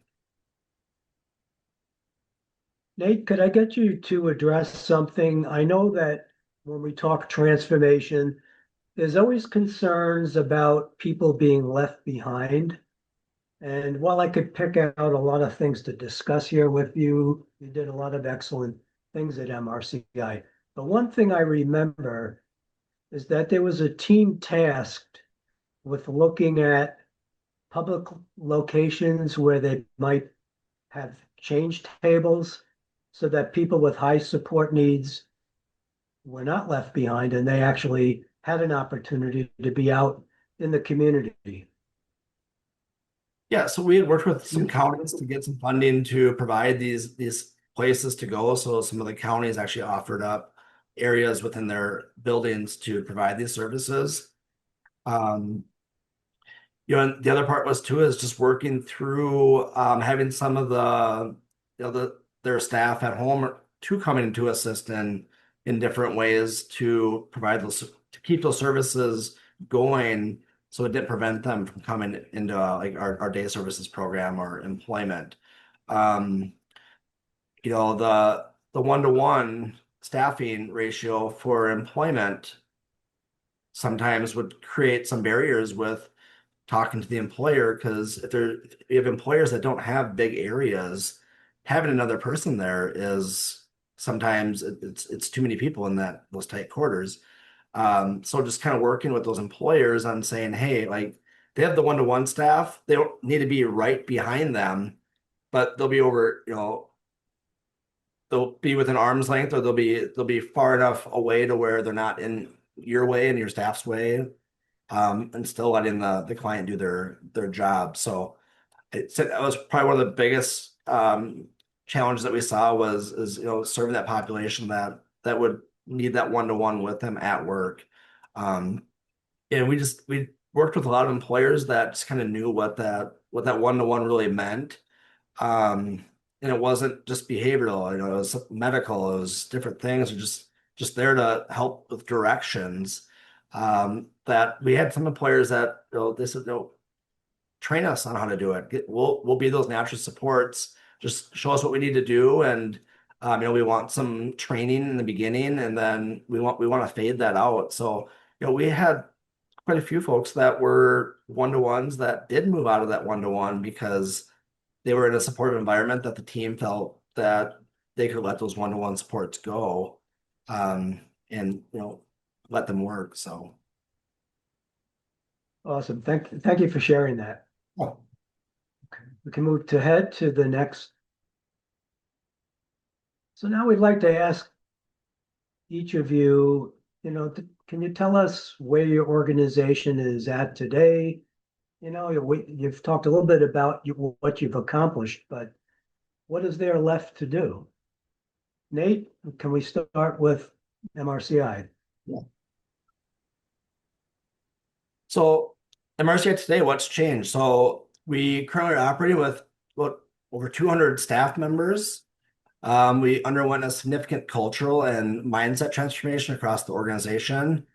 Nate, could I get you to address something? I know that when we talk transformation, there's always concerns about people being left behind. And while I could pick out a lot of things to discuss here with you, you did a lot of excellent things at MRCI. The one thing I remember is that there was a team tasked with looking at public locations where they might have change tables so that people with high support needs were not left behind and they actually had an opportunity to be out in the community. Yeah, so we had worked with some counties to get some funding to provide these places to go. So some of the counties actually offered up areas within their buildings to provide these services. And the other part was too is just working through having some of their staff at home to come in to assist in different ways to provide to keep those services going, so it didn't prevent them from coming into like our day services program or employment. The 1-to-1 staffing ratio for employment sometimes would create some barriers with talking to the employer, because if you have employers that don't have big areas, having another person there is sometimes it's too many people in those tight quarters. So just kind of working with those employers on saying, hey, like they have the 1-to-1 staff, they don't need to be right behind them, but they'll be they'll be within arm's length, or they'll be far enough away to where they're not in your way and your staff's way, and still letting the client do their job. So that was probably one of the biggest challenges that we saw is serving that population that would need that 1-to-1 with them at work. And we worked with a lot of employers that just kind of knew what that 1-to-1 really meant. And it wasn't just behavioral, it was medical, it was different things, or just there to help with directions. That we had some employers that they said, no, train us on how to do it. We'll be those natural supports. Just show us what we need to do, and we want some training in the beginning, and then we want to fade that out. So we had quite a few folks that were 1-to-1s that did move out of that 1-to-1 because they were in a supportive environment that the team felt that they could let those 1-to-1 supports go, and let them work. So Awesome. Thank you for sharing that. oh, We can move ahead to the next. So now we'd like to ask each of you, can you tell us where your organization is at today? You've talked a little bit about what you've accomplished, but what is there left to do? Nate, can we start with MRCI? So MRCI today, what's changed? So we currently are operating with about over 200 staff members. We underwent a significant cultural and mindset transformation across the organization.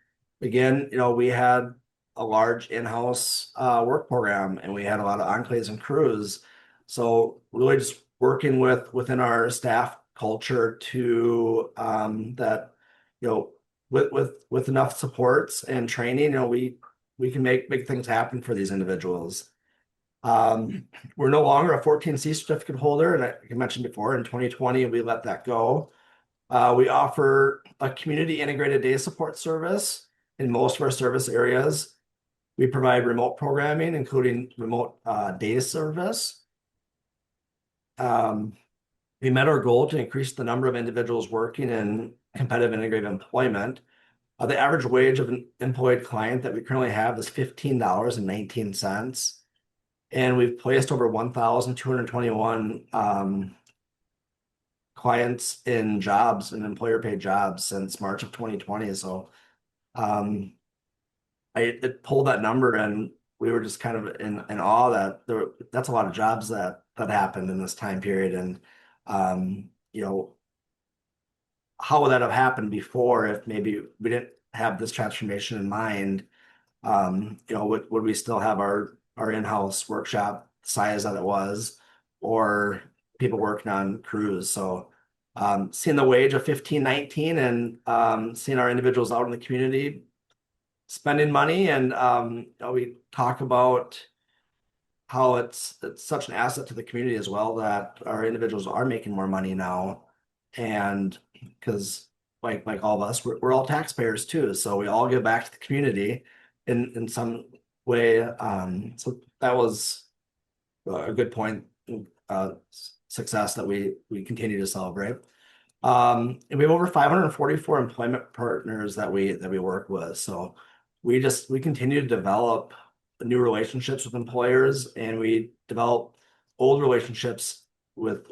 Again, we had a large in-house work program, and we had a lot of enclaves and crews. So really just working within our staff culture to that, with enough supports and training, we can make big things happen for these individuals. We're no longer a 14C certificate holder, and I mentioned before, in 2020 we let that go. We offer a community integrated day support service in most of our service areas. We provide remote programming, including remote day service. We met our goal to increase the number of individuals working in competitive integrated employment. The average wage of an employed client that we currently have is $15.19. And we've placed over 1,221 clients in jobs and employer paid jobs since March of 2020. So it pulled that number and we were just kind of in awe that that's a lot of jobs that happened in this time period. And how would that have happened before if maybe we didn't have this transformation in mind? Would we still have our in-house workshop size that it was, or people working on crews? So seeing the wage of 15.19 and seeing our individuals out in the community spending money, and we talk about how it's such an asset to the community as well that our individuals are making more money now, and because like all of us, we're all taxpayers too, so we all give back to the community in some way. So that was a good point, success that we continue to celebrate. And we have over 544 employment partners that we work with. So we continue to develop new relationships with employers, and we develop old relationships with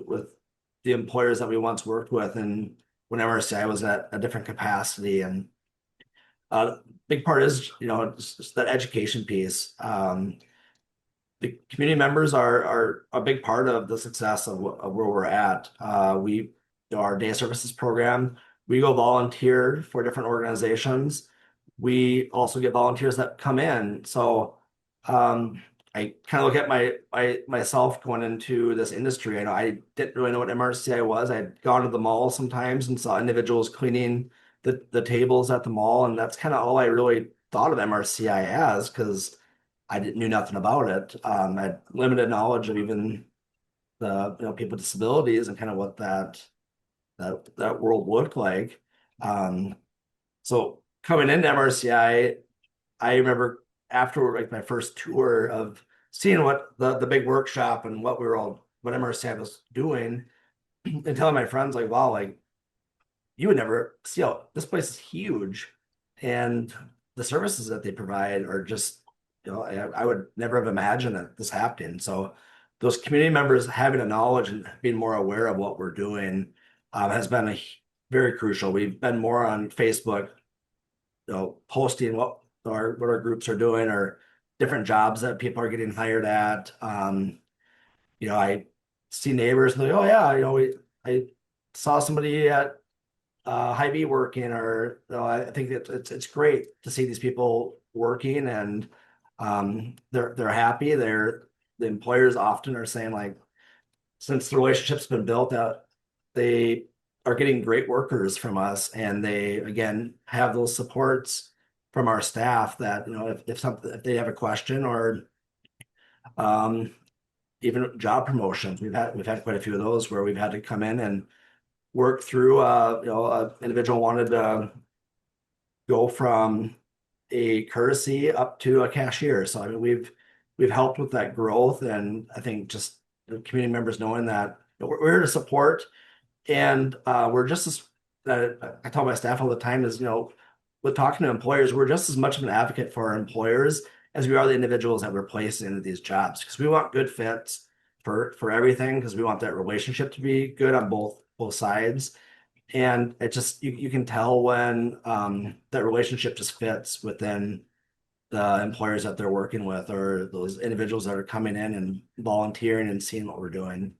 the employers that we once worked with, and when MRCI was at a different capacity. And big part is just that education piece. The community members are a big part of the success of where we're at. Our day services program, we go volunteer for different organizations. We also get volunteers that come in. So I kind of look at myself going into this industry. I know I didn't really know what MRCI was. I'd gone to the mall sometimes and saw individuals cleaning the tables at the mall, and that's kind of all I really thought of MRCI as, because I knew nothing about it. I had limited knowledge of even the people with disabilities and kind of what that world looked like. So coming into MRCI, I remember after like my first tour of seeing what the big workshop and what MRCI was doing, and telling my friends like, wow, like you would never see how this place is huge, and the services that they provide are just, I would never have imagined that this happened. So those community members having a knowledge and being more aware of what we're doing has been very crucial. We've been more on Facebook, posting what our groups are doing, or different jobs that people are getting hired at. I see neighbors and they're like, oh yeah, I saw somebody at Hy-Vee working, or I think that it's great to see these people working, and they're happy. The employers often are saying, like, since the relationship's been built out, they are getting great workers from us, and they again have those supports from our staff that if they have a question, or even job promotions. We've had quite a few of those where we've had to come in and work through an individual wanted to go from a courtesy up to a cashier. So I mean we've helped with that growth, and I think just the community members knowing that we're here to support, and we're just as I tell my staff all the time is, with talking to employers, we're just as much of an advocate for our employers as we are the individuals that we're placing into these jobs, because we want good fits for everything, because we want that relationship to be good on both sides. And it just you can tell when that relationship just fits within the employers that they're working with, or those individuals that are coming in and volunteering and seeing what we're doing.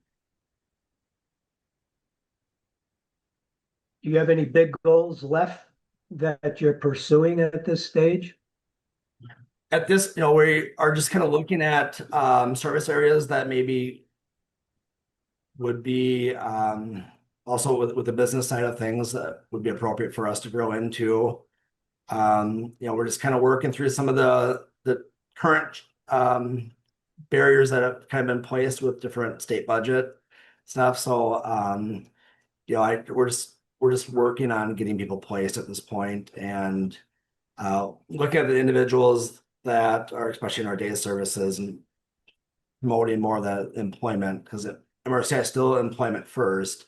Do you have any big goals left that you're pursuing at this stage? At this, we are just kind of looking at service areas that maybe would be also with the business side of things that would be appropriate for us to grow into. We're just kind of working through some of the current barriers that have kind of been placed with different state budget stuff. So we're just working on getting people placed at this point, and looking at the individuals that are especially in our day services and promoting more of that employment because MRCI is still employment first.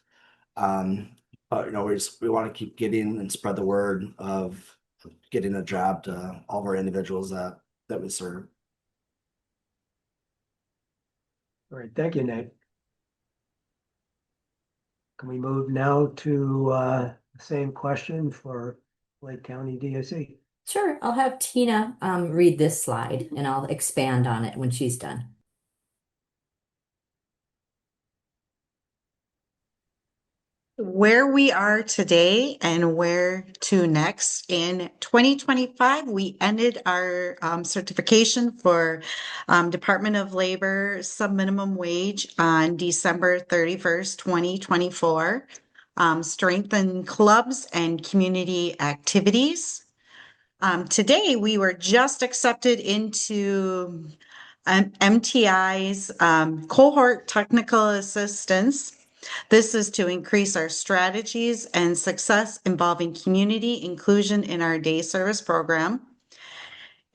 But we want to keep getting and spread the word of getting a job to all of our individuals that we serve. All right, thank you, Nate. Can we move now to the same question for Lake County DSC? Sure, I'll have Tina read this slide and I'll expand on it when she's done. Where we are today and where to next. In 2025, we ended our certification for Department of Labor sub-minimum wage on December 31st, 2024. Strengthen clubs and community activities. Today, we were just accepted into MTI's cohort technical assistance. This is to increase our strategies and success involving community inclusion in our day service program.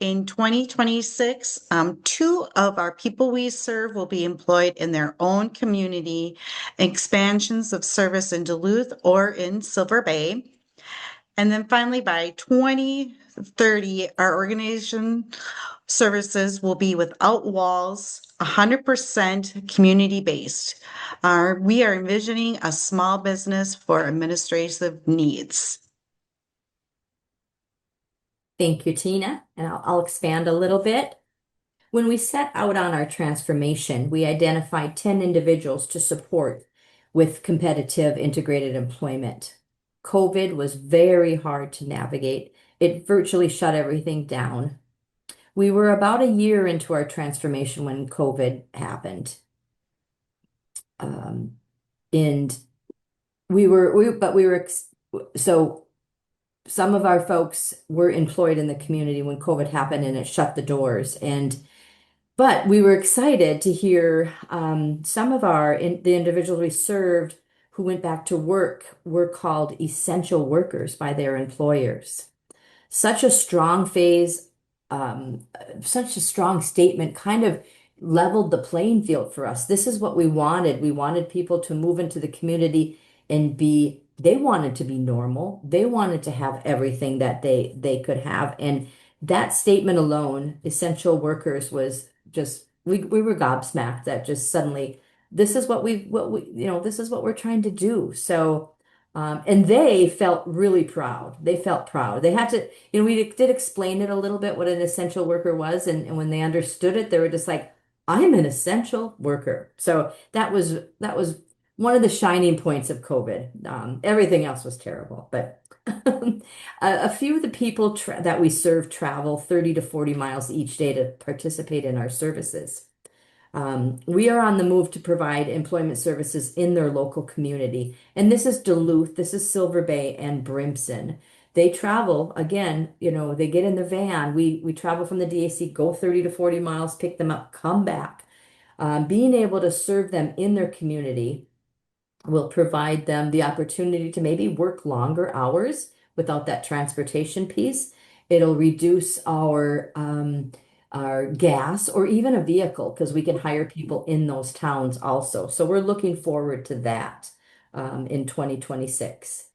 In 2026, two of our people we serve will be employed in their own community expansions of service in Duluth or in Silver Bay. And then finally, by 2030, our organization services will be without walls, 100% community-based. We are envisioning a small business for administrative needs. Thank you, Tina. And I'll expand a little bit. When we set out on our transformation, we identified 10 individuals to support with competitive integrated employment. COVID was very hard to navigate. It virtually shut everything down. We were about a year into our transformation when COVID happened. And so some of our folks were employed in the community when COVID happened and it shut the doors. But we were excited to hear some of the individuals we served who went back to work were called essential workers by their employers. Such a strong such a strong statement kind of leveled the playing field for us. This is what we wanted. We wanted people to move into the community and they wanted to be normal. They wanted to have everything that they could have. And that statement alone, essential workers, was just, we were gobsmacked that just suddenly, this is what this is what we're trying to do. So, and they felt really proud. They felt proud. They had to, we did explain it a little bit what an essential worker was. And when they understood it, they were just like, I'm an essential worker. So that was one of the shining points of COVID. Everything else was terrible, but a few of the people that we serve travel 30 to 40 miles each day to participate in our services. We are on the move to provide employment services in their local community. And this is Duluth, this is Silver Bay and Brimson. They travel, again, they get in the van. We travel from the DAC, go 30 to 40 miles, pick them up, come back. Being able to serve them in their community will provide them the opportunity to maybe work longer hours without that transportation piece. It'll reduce our gas or even a vehicle because we can hire people in those towns also. So we're looking forward to that in 2026.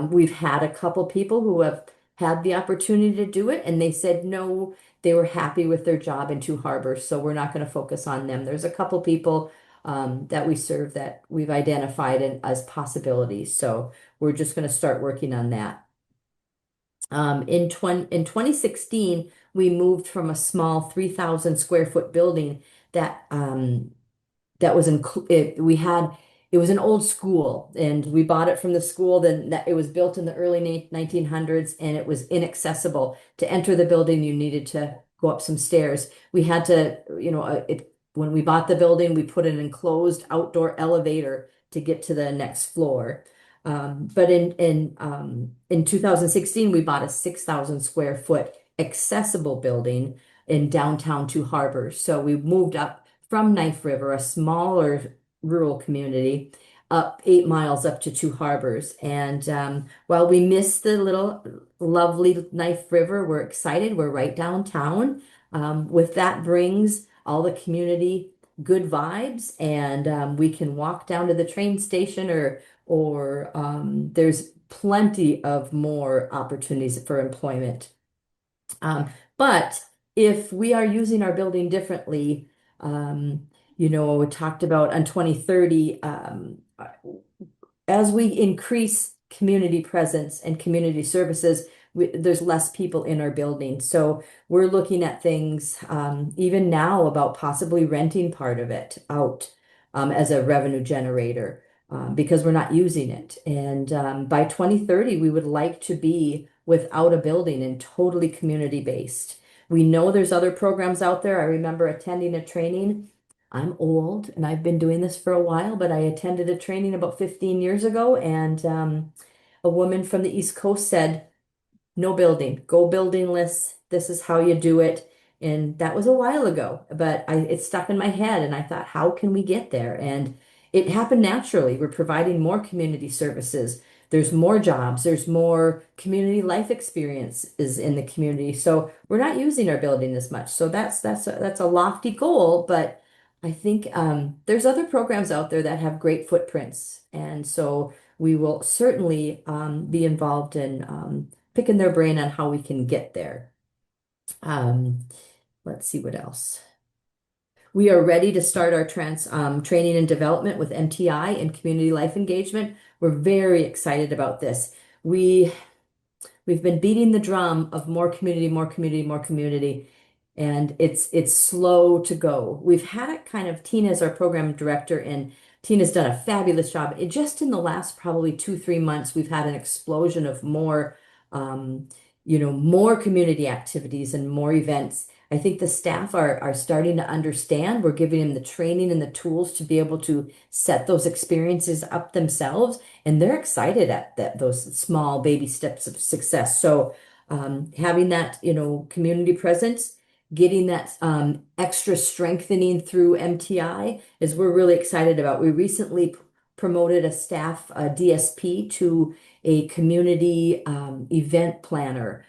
We've had a couple people who have had the opportunity to do it and they said no, they were happy with their job in Two Harbors, so we're not going to focus on them. There's a couple people that we serve that we've identified as possibilities. So we're just going to start working on that. In 2016, we moved from a small 3,000 square foot building that was it was an old school, and we bought it from the school. Then it was built in the early 1900s, and it was inaccessible. To enter the building, you needed to go up some stairs. We had to, when we bought the building, we put an enclosed outdoor elevator to get to the next floor. But in 2016, we bought a 6,000 square foot accessible building in downtown Two Harbors. So we moved up from Knife River, a smaller rural community, up 8 miles up to Two Harbors. And while we miss the little lovely Knife River, we're excited. We're right downtown. With that brings all the community good vibes, and we can walk down to the train station, or there's plenty of more opportunities for employment. But if we are using our building differently, we talked about on 2030, as we increase community presence and community services, there's less people in our building. So we're looking at things even now about possibly renting part of it out as a revenue generator because we're not using it. And by 2030, we would like to be without a building and totally community based. We know there's other programs out there. I remember attending a training. I'm old and I've been doing this for a while, but I attended a training about 15 years ago, and a woman from the East Coast said, no building, go buildingless. This is how you do it. And that was a while ago, but it stuck in my head, and I thought, how can we get there? And it happened naturally. We're providing more community services. There's more jobs. There's more community life experiences in the community. So we're not using our building as much. So that's a lofty goal, but I think there's other programs out there that have great footprints. And so we will certainly be involved in picking their brain on how we can get there. Let's see what else. We are ready to start our training and development with MTI and community life engagement. We're very excited about this. We've been beating the drum of more community, more community, more community, and it's slow to go. We've had it kind of, Tina's our program director, and Tina's done a fabulous job. Just in the last probably 2-3 months, we've had an explosion of more community activities and more events. I think the staff are starting to understand. We're giving them the training and the tools to be able to set those experiences up themselves, and they're excited at those small baby steps of success. So having that, community presence, getting that extra strengthening through MTI is we're really excited about. We recently promoted a staff DSP to a community event planner.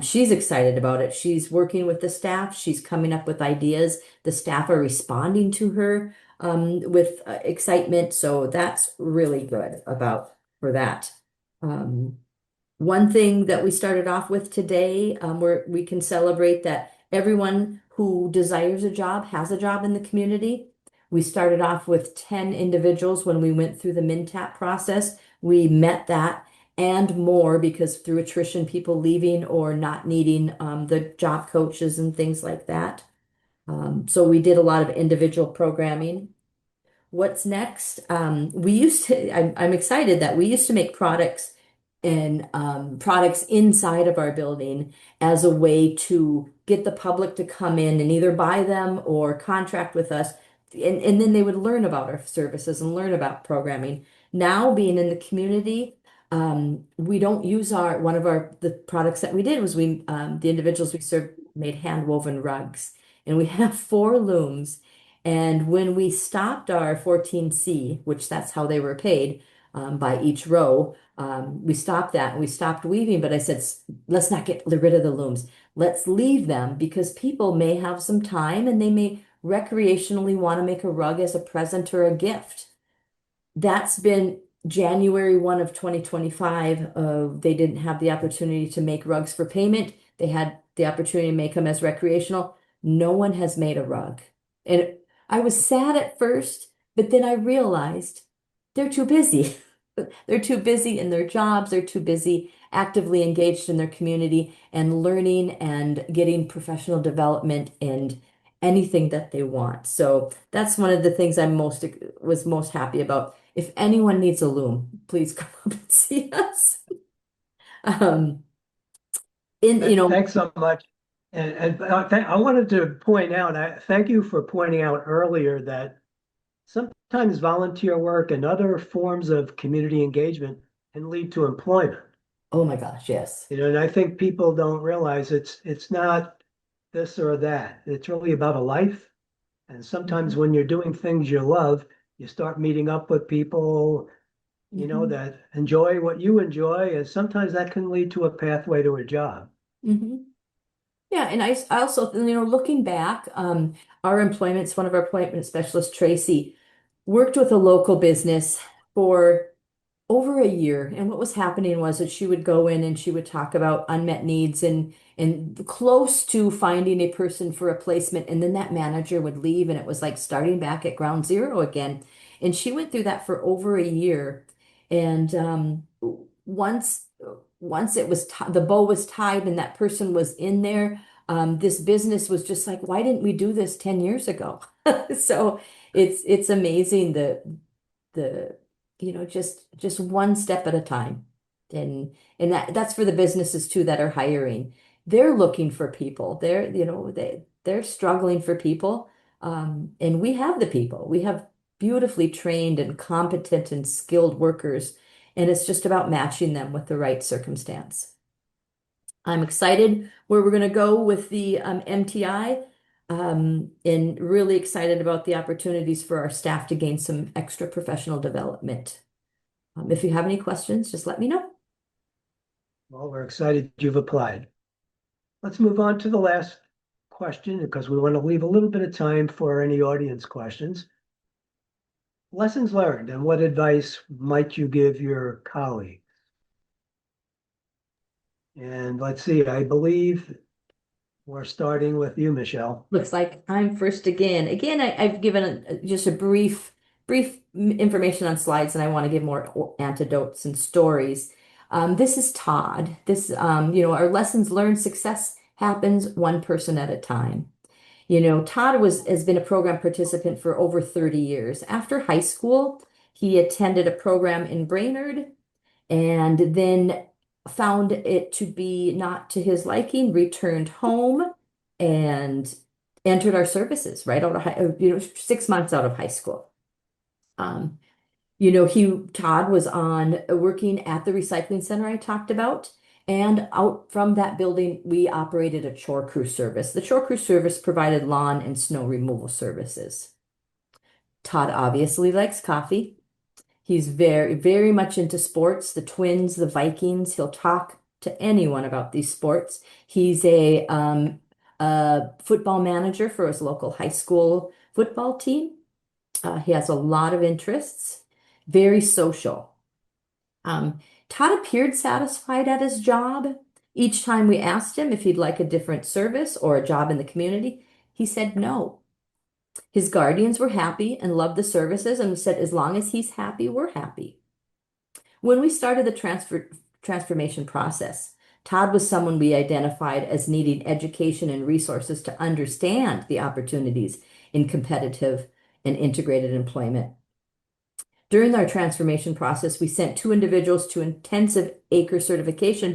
She's excited about it. She's working with the staff. She's coming up with ideas. The staff are responding to her with excitement. So that's really good for that. One thing that we started off with today, where we can celebrate that everyone who desires a job has a job in the community. We started off with 10 individuals when we went through the MNTAP process. We met that and more because through attrition, people leaving or not needing the job coaches and things like that. So we did a lot of individual programming. What's next? I'm excited that we used to make products and products inside of our building as a way to get the public to come in and either buy them or contract with us. And then they would learn about our services and learn about programming. Now being in the community, we don't use the products that we did was the individuals we served made hand woven rugs, and we have 4 looms. And when we stopped our 14C, which that's how they were paid by each row, we stopped that and we stopped weaving. But I said, let's not get rid of the looms. Let's leave them because people may have some time and they may recreationally want to make a rug as a present or a gift. That's been January 1 of 2025. They didn't have the opportunity to make rugs for payment. They had the opportunity to make them as recreational. No one has made a rug. And I was sad at first, but then I realized they're too busy. They're too busy in their jobs. They're too busy actively engaged in their community and learning and getting professional development and anything that they want. So that's one of the things I was most happy about. If anyone needs a loom, please come up and see us. Thanks so much. And I wanted to point out, thank you for pointing out earlier that sometimes volunteer work and other forms of community engagement can lead to employment. Oh my gosh, yes. And I think people don't realize it's not this or that. It's really about a life. And sometimes when you're doing things you love, you start meeting up with people, that enjoy what you enjoy. And sometimes that can lead to a pathway to a job. Yeah, and I also, looking back, one of our employment specialists, Tracy, worked with a local business for over a year. And what was happening was that she would go in and she would talk about unmet needs and close to finding a person for a placement. And then that manager would leave and it was like starting back at ground zero again. And she went through that for over a year. And once once the bow was tied and that person was in there, this business was just like, why didn't we do this 10 years ago? So it's amazing the just one step at a time. And that's for the businesses too that are hiring. They're looking for people. They're struggling for people. And we have the people. We have beautifully trained and competent and skilled workers, and it's just about matching them with the right circumstance. I'm excited where we're going to go with the MTI, and really excited about the opportunities for our staff to gain some extra professional development. If you have any questions, just let me know. Well, we're excited you've applied. Let's move on to the last question because we want to leave a little bit of time for any audience questions. Lessons learned and what advice might you give your colleagues? And let's see, I believe we're starting with you, Michelle. Looks like I'm first again. I've given just a brief information on slides, and I want to give more anecdotes and stories. This is Todd. Our lessons learned: success happens one person at a time. Todd has been a program participant for over 30 years. After high school, he attended a program in Brainerd and then found it to be not to his liking, returned home and entered our services right out of 6 months out of high school. Todd was working at the recycling center I talked about. And out from that building, we operated a chore crew service. The chore crew service provided lawn and snow removal services. Todd obviously likes coffee. He's very, very much into sports, the Twins, the Vikings. He'll talk to anyone about these sports. He's a football manager for his local high school football team. He has a lot of interests, very social. Todd appeared satisfied at his job. Each time we asked him if he'd like a different service or a job in the community, he said no. His guardians were happy and loved the services and said, as long as he's happy, we're happy. When we started the transformation process, Todd was someone we identified as needing education and resources to understand the opportunities in competitive and integrated employment. During our transformation process, we sent 2 individuals to intensive ACRE certification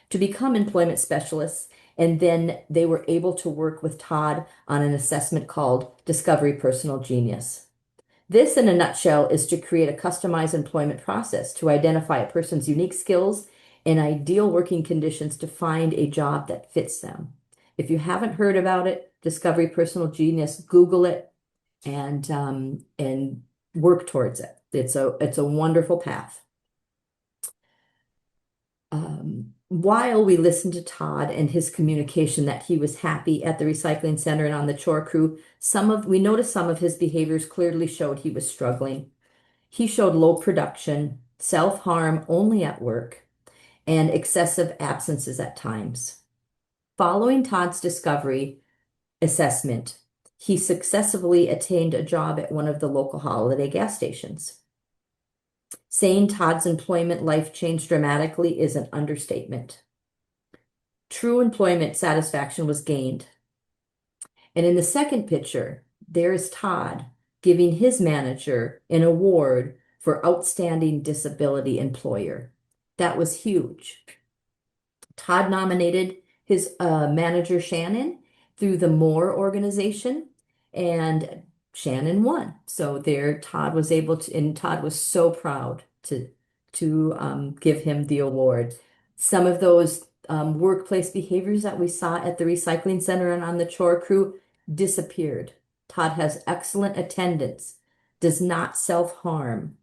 to become employment specialists, and then they were able to work with Todd on an assessment called Discovery Personal Genius. This, in a nutshell, is to create a customized employment process to identify a person's unique skills and ideal working conditions to find a job that fits them. If you haven't heard about it, Discovery Personal Genius, Google it and work towards it. It's a wonderful path. While we listened to Todd and his communication that he was happy at the recycling center and on the chore crew, we noticed some of his behaviors clearly showed he was struggling. He showed low production, self-harm only at work, and excessive absences at times. Following Todd's discovery assessment, he successfully attained a job at one of the local holiday gas stations. Saying Todd's employment life changed dramatically is an understatement. True employment satisfaction was gained. And in the second picture, there's Todd giving his manager an award for Outstanding Disability Employer. That was huge. Todd nominated his manager, Shannon, through the Moore organization, and Shannon won. So there, Todd was able to, and Todd was so proud to give him the award. Some of those workplace behaviors that we saw at the recycling center and on the chore crew disappeared. Todd has excellent attendance, does not self-harm,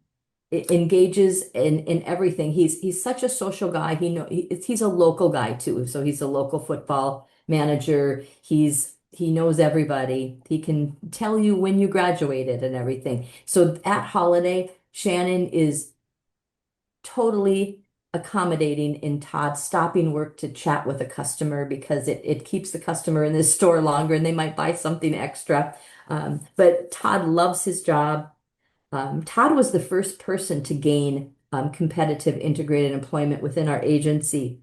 engages in everything. He's such a social guy. He's a local guy too. So he's a local football manager. He knows everybody. He can tell you when you graduated and everything. So at Holiday, Shannon is totally accommodating in Todd stopping work to chat with a customer because it keeps the customer in this store longer and they might buy something extra. But Todd loves his job. Todd was the first person to gain competitive integrated employment within our agency.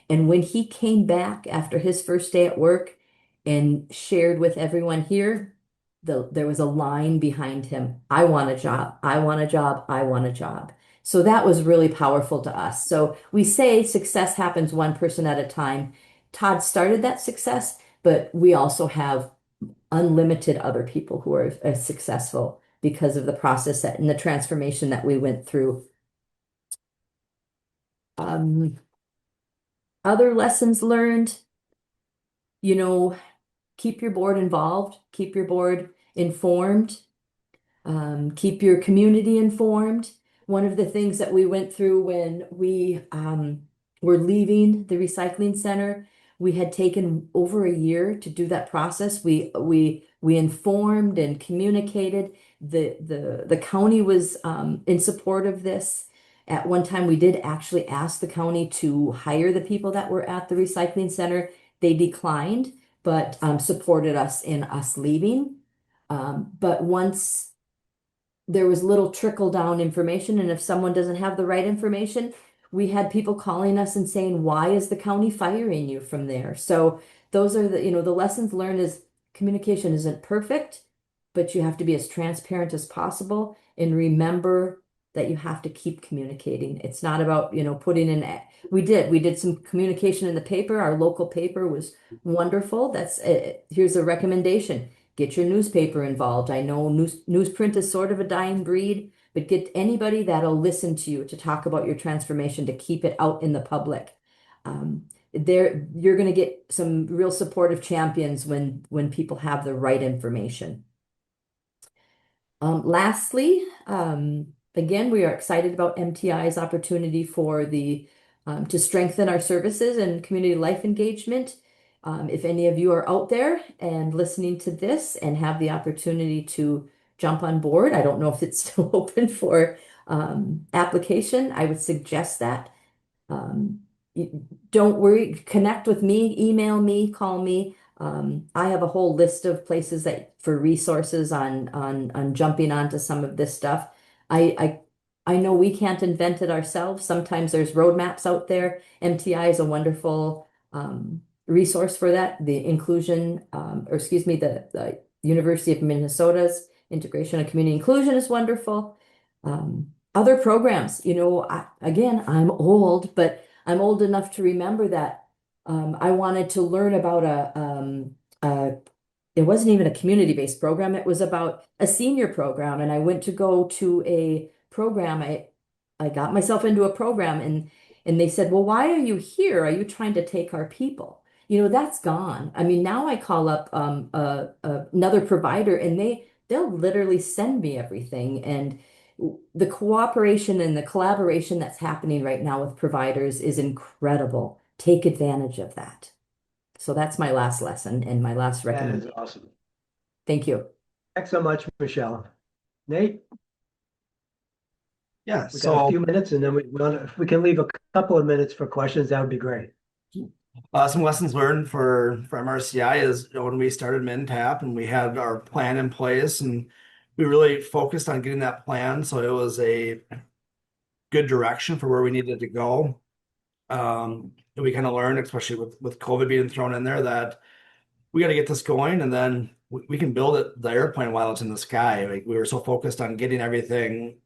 And when he came back after his first day at work and shared with everyone here, there was a line behind him. I want a job. I want a job. I want a job. So that was really powerful to us. So we say success happens one person at a time. Todd started that success, but we also have unlimited other people who are successful because of the process and the transformation that we went through. Other lessons learned, keep your board involved, keep your board informed, keep your community informed. One of the things that we went through when we were leaving the recycling center, we had taken over a year to do that process. We informed and communicated. The county was in support of this. At one time, we did actually ask the county to hire the people that were at the recycling center. They declined, but supported us in us leaving. But once there was little trickle down information, and if someone doesn't have the right information, we had people calling us and saying, why is the county firing you from there? So those are the lessons learned is communication isn't perfect, but you have to be as transparent as possible and remember that you have to keep communicating. It's not about, putting in, we did some communication in the paper. Our local paper was wonderful. Here's a recommendation. Get your newspaper involved. I know newsprint is sort of a dying breed, but get anybody that'll listen to you to talk about your transformation, to keep it out in the public. You're going to get some real supportive champions when people have the right information. Lastly, again, we are excited about MTI's opportunity to strengthen our services and community life engagement. If any of you are out there and listening to this and have the opportunity to jump on board, I don't know if it's still open for application. I would suggest that. Don't worry, connect with me, email me, call me. I have a whole list of places for resources on jumping onto some of this stuff. I know we can't invent it ourselves. Sometimes there's roadmaps out there. MTI is a wonderful resource for that. The University of Minnesota's integration of community inclusion is wonderful. Other programs, again, I'm old, but I'm old enough to remember that I wanted to learn about it wasn't even a community-based program. It was about a senior program. And I went to go to a program. I got myself into a program and they said, well, why are you here? Are you trying to take our people? That's gone. I mean, now I call up another provider and they'll literally send me everything. And the cooperation and the collaboration that's happening right now with providers is incredible. Take advantage of that. So that's my last lesson and my last That is recommendation. awesome. Thank you. Thanks so much, Michelle. Nate, Yeah, we got a so few minutes and then if we can leave a couple of minutes for questions, that would be great. some lessons learned from RCI is when we started MinTap and we had our plan in place and we really focused on getting that plan. So it was a good direction for where we needed to go. And we kind of learned, especially with COVID being thrown in there, that we got to get this going and then we can build the airplane while it's in the sky. Like, we were so focused on getting everything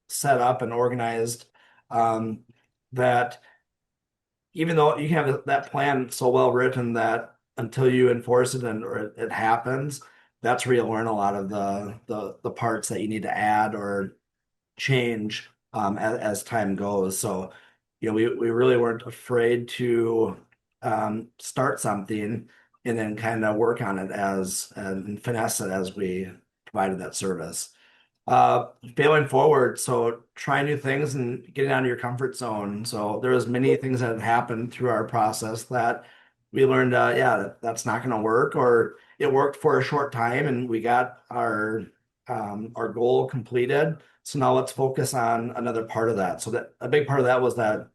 set up and organized that even though you can have that plan so well written that until you enforce it or it happens, that's where you learn a lot of the parts that you need to add or change as time goes. So, we really weren't afraid to start something and then kind of work on it and finesse it as we provided that service. Failing forward, so try new things and getting out of your comfort zone. So there was many things that had happened through our process that we learned, yeah, that's not going to work, or it worked for a short time and we got our goal completed. So now let's focus on another part of that. So that a big part of that was that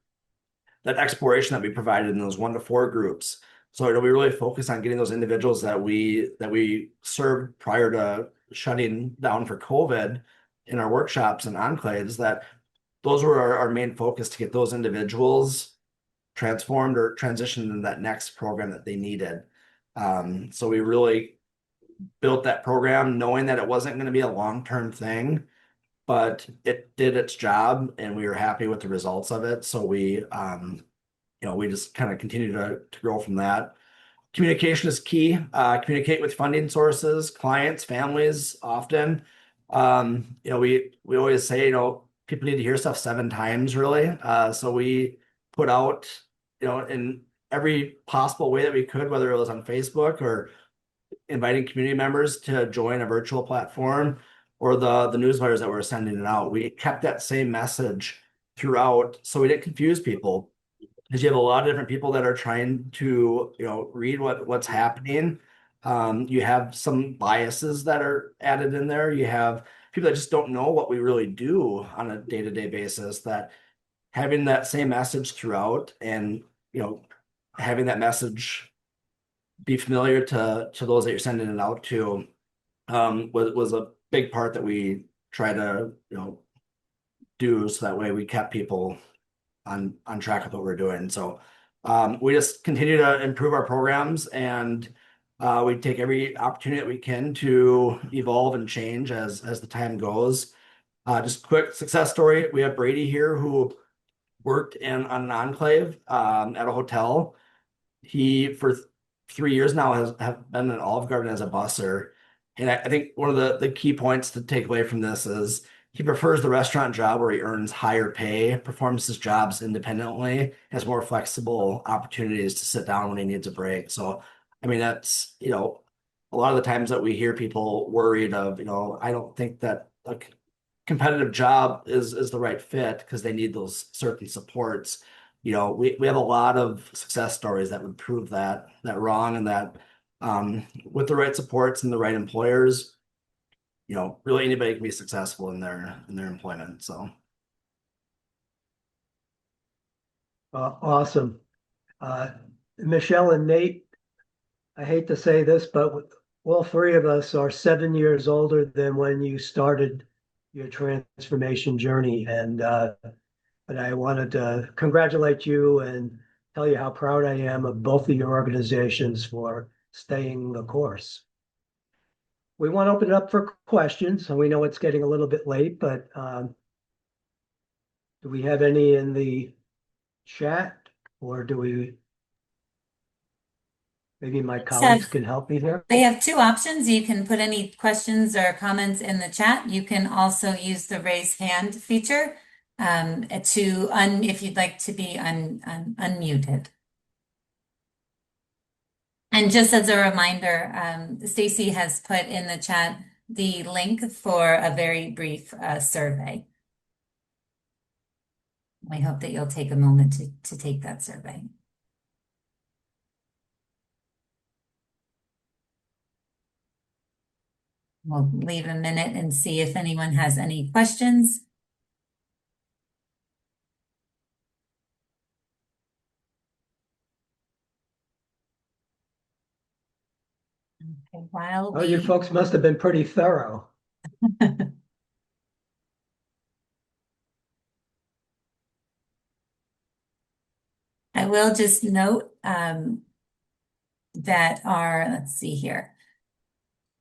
exploration that we provided in those 1 to 4 groups. So we really focused on getting those individuals that we served prior to shutting down for COVID in our workshops and enclaves, that those were our main focus, to get those individuals transformed or transitioned into that next program that they needed. So we really built that program knowing that it wasn't going to be a long-term thing, but it did its job and we were happy with the results of it. So we just kind of continue to grow from that. Communication is key. Communicate with funding sources, clients, families often. We always say, people need to hear stuff 7 times really. So we put out, in every possible way that we could, whether it was on Facebook or inviting community members to join a virtual platform, or the newsletters that we're sending it out. We kept that same message throughout, so we didn't confuse people, because you have a lot of different people that are trying to, read what's happening. You have some biases that are added in there. You have people that just don't know what we really do on a day-to-day basis, that having that same message throughout, and having that message be familiar to those that you're sending it out to, was a big part that we try to do, so that way we kept people on track with what we're doing. So we just continue to improve our programs, and we take every opportunity that we can to evolve and change as the time goes. Just a quick success story. We have Brady here, who worked on an enclave at a hotel. He, for 3 years now, have been in Olive Garden as a busser. And I think one of the key points to take away from this is he prefers the restaurant job where he earns higher pay, performs his jobs independently, has more flexible opportunities to sit down when he needs a break. So, I mean, that's, a lot of the times that we hear people worried of, I don't think that a competitive job is the right fit, because they need those certain supports. We have a lot of success stories that would prove that wrong, and that with the right supports and the right employers, really anybody can be successful in their employment. So Awesome. Michelle and Nate, I hate to say this, but all 3 of us are 7 years older than when you started your transformation journey. And but I wanted to congratulate you and tell you how proud I am of both of your organizations for staying the course. We want to open it up for questions, and we know it's getting a little bit late, but do we have any in the chat, or do we? Maybe my colleagues can help me here. They have 2 options. You can put any questions or comments in the chat. You can also use the raise hand feature if you'd like to be unmuted. And just as a reminder, Stacy has put in the chat the link for a very brief survey. We hope that you'll take a moment to take that survey. We'll leave a minute and see if anyone has any questions. Okay, Oh, you folks must have been pretty thorough. I will just note that let's see here.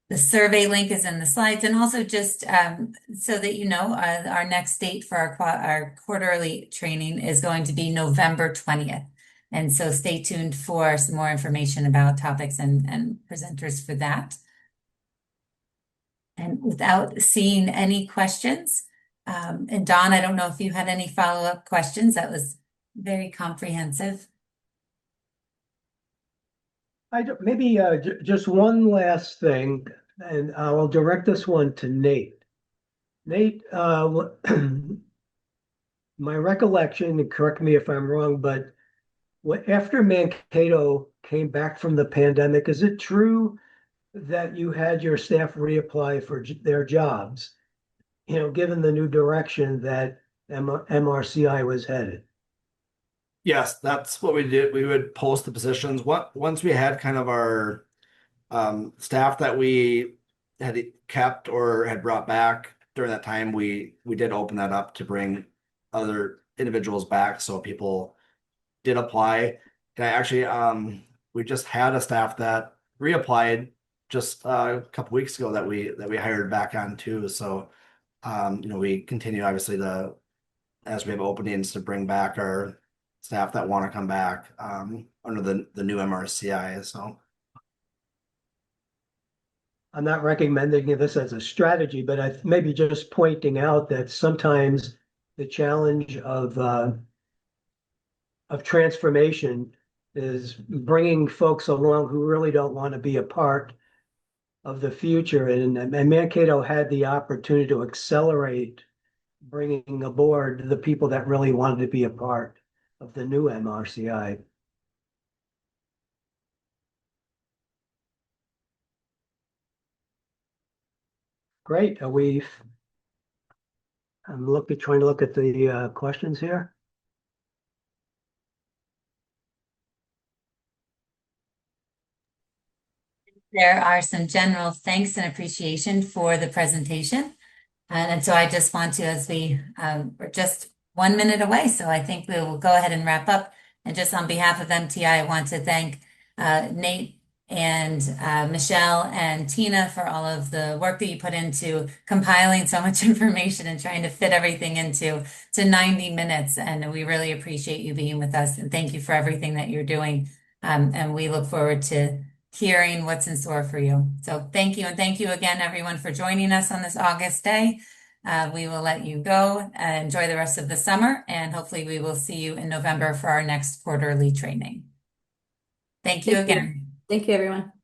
The survey link is in the slides, and also just so that our next date for our quarterly training is going to be November 20th. And so stay tuned for some more information about topics and presenters for that. And without seeing any questions, and Don, I don't know if you had any follow-up questions. That was very comprehensive. Maybe just one last thing, and I will direct this one to Nate. Nate, my recollection, and correct me if I'm wrong, but after Mankato came back from the pandemic, is it true that you had your staff reapply for their jobs? You know, given the new direction that MRCI was headed. Yes, that's what we did. We would post the positions. Once we had kind of our staff that we had kept or had brought back during that time, we did open that up to bring other individuals back. So people did apply. And I actually we just had a staff that reapplied just a couple weeks ago that we hired back on too. So you know, we continue obviously as we have openings to bring back our staff that want to come back under the new MRCI. So I'm not recommending this as a strategy, but I maybe just pointing out that sometimes the challenge of transformation is bringing folks along who really don't want to be a part of the future. And Mankato had the opportunity to accelerate bringing aboard the people that really wanted to be a part of the new MRCI. Great. Are we? I'm trying to look at the questions here. There are some general thanks and appreciation for the presentation. And so I just want to, as we're just 1 minute away, so I think we will go ahead and wrap up. And just on behalf of MTI, I want to thank Nate and Michelle and Tina for all of the work that you put into compiling so much information and trying to fit everything into 90 minutes. And we really appreciate you being with us. And thank you for everything that you're doing. And we look forward to hearing what's in store for you. So thank you. And thank you again, everyone, for joining us on this August day. We will let you go. Enjoy the rest of the summer, and hopefully we will see you in November for our next quarterly training. Thank you again. Thank you, everyone.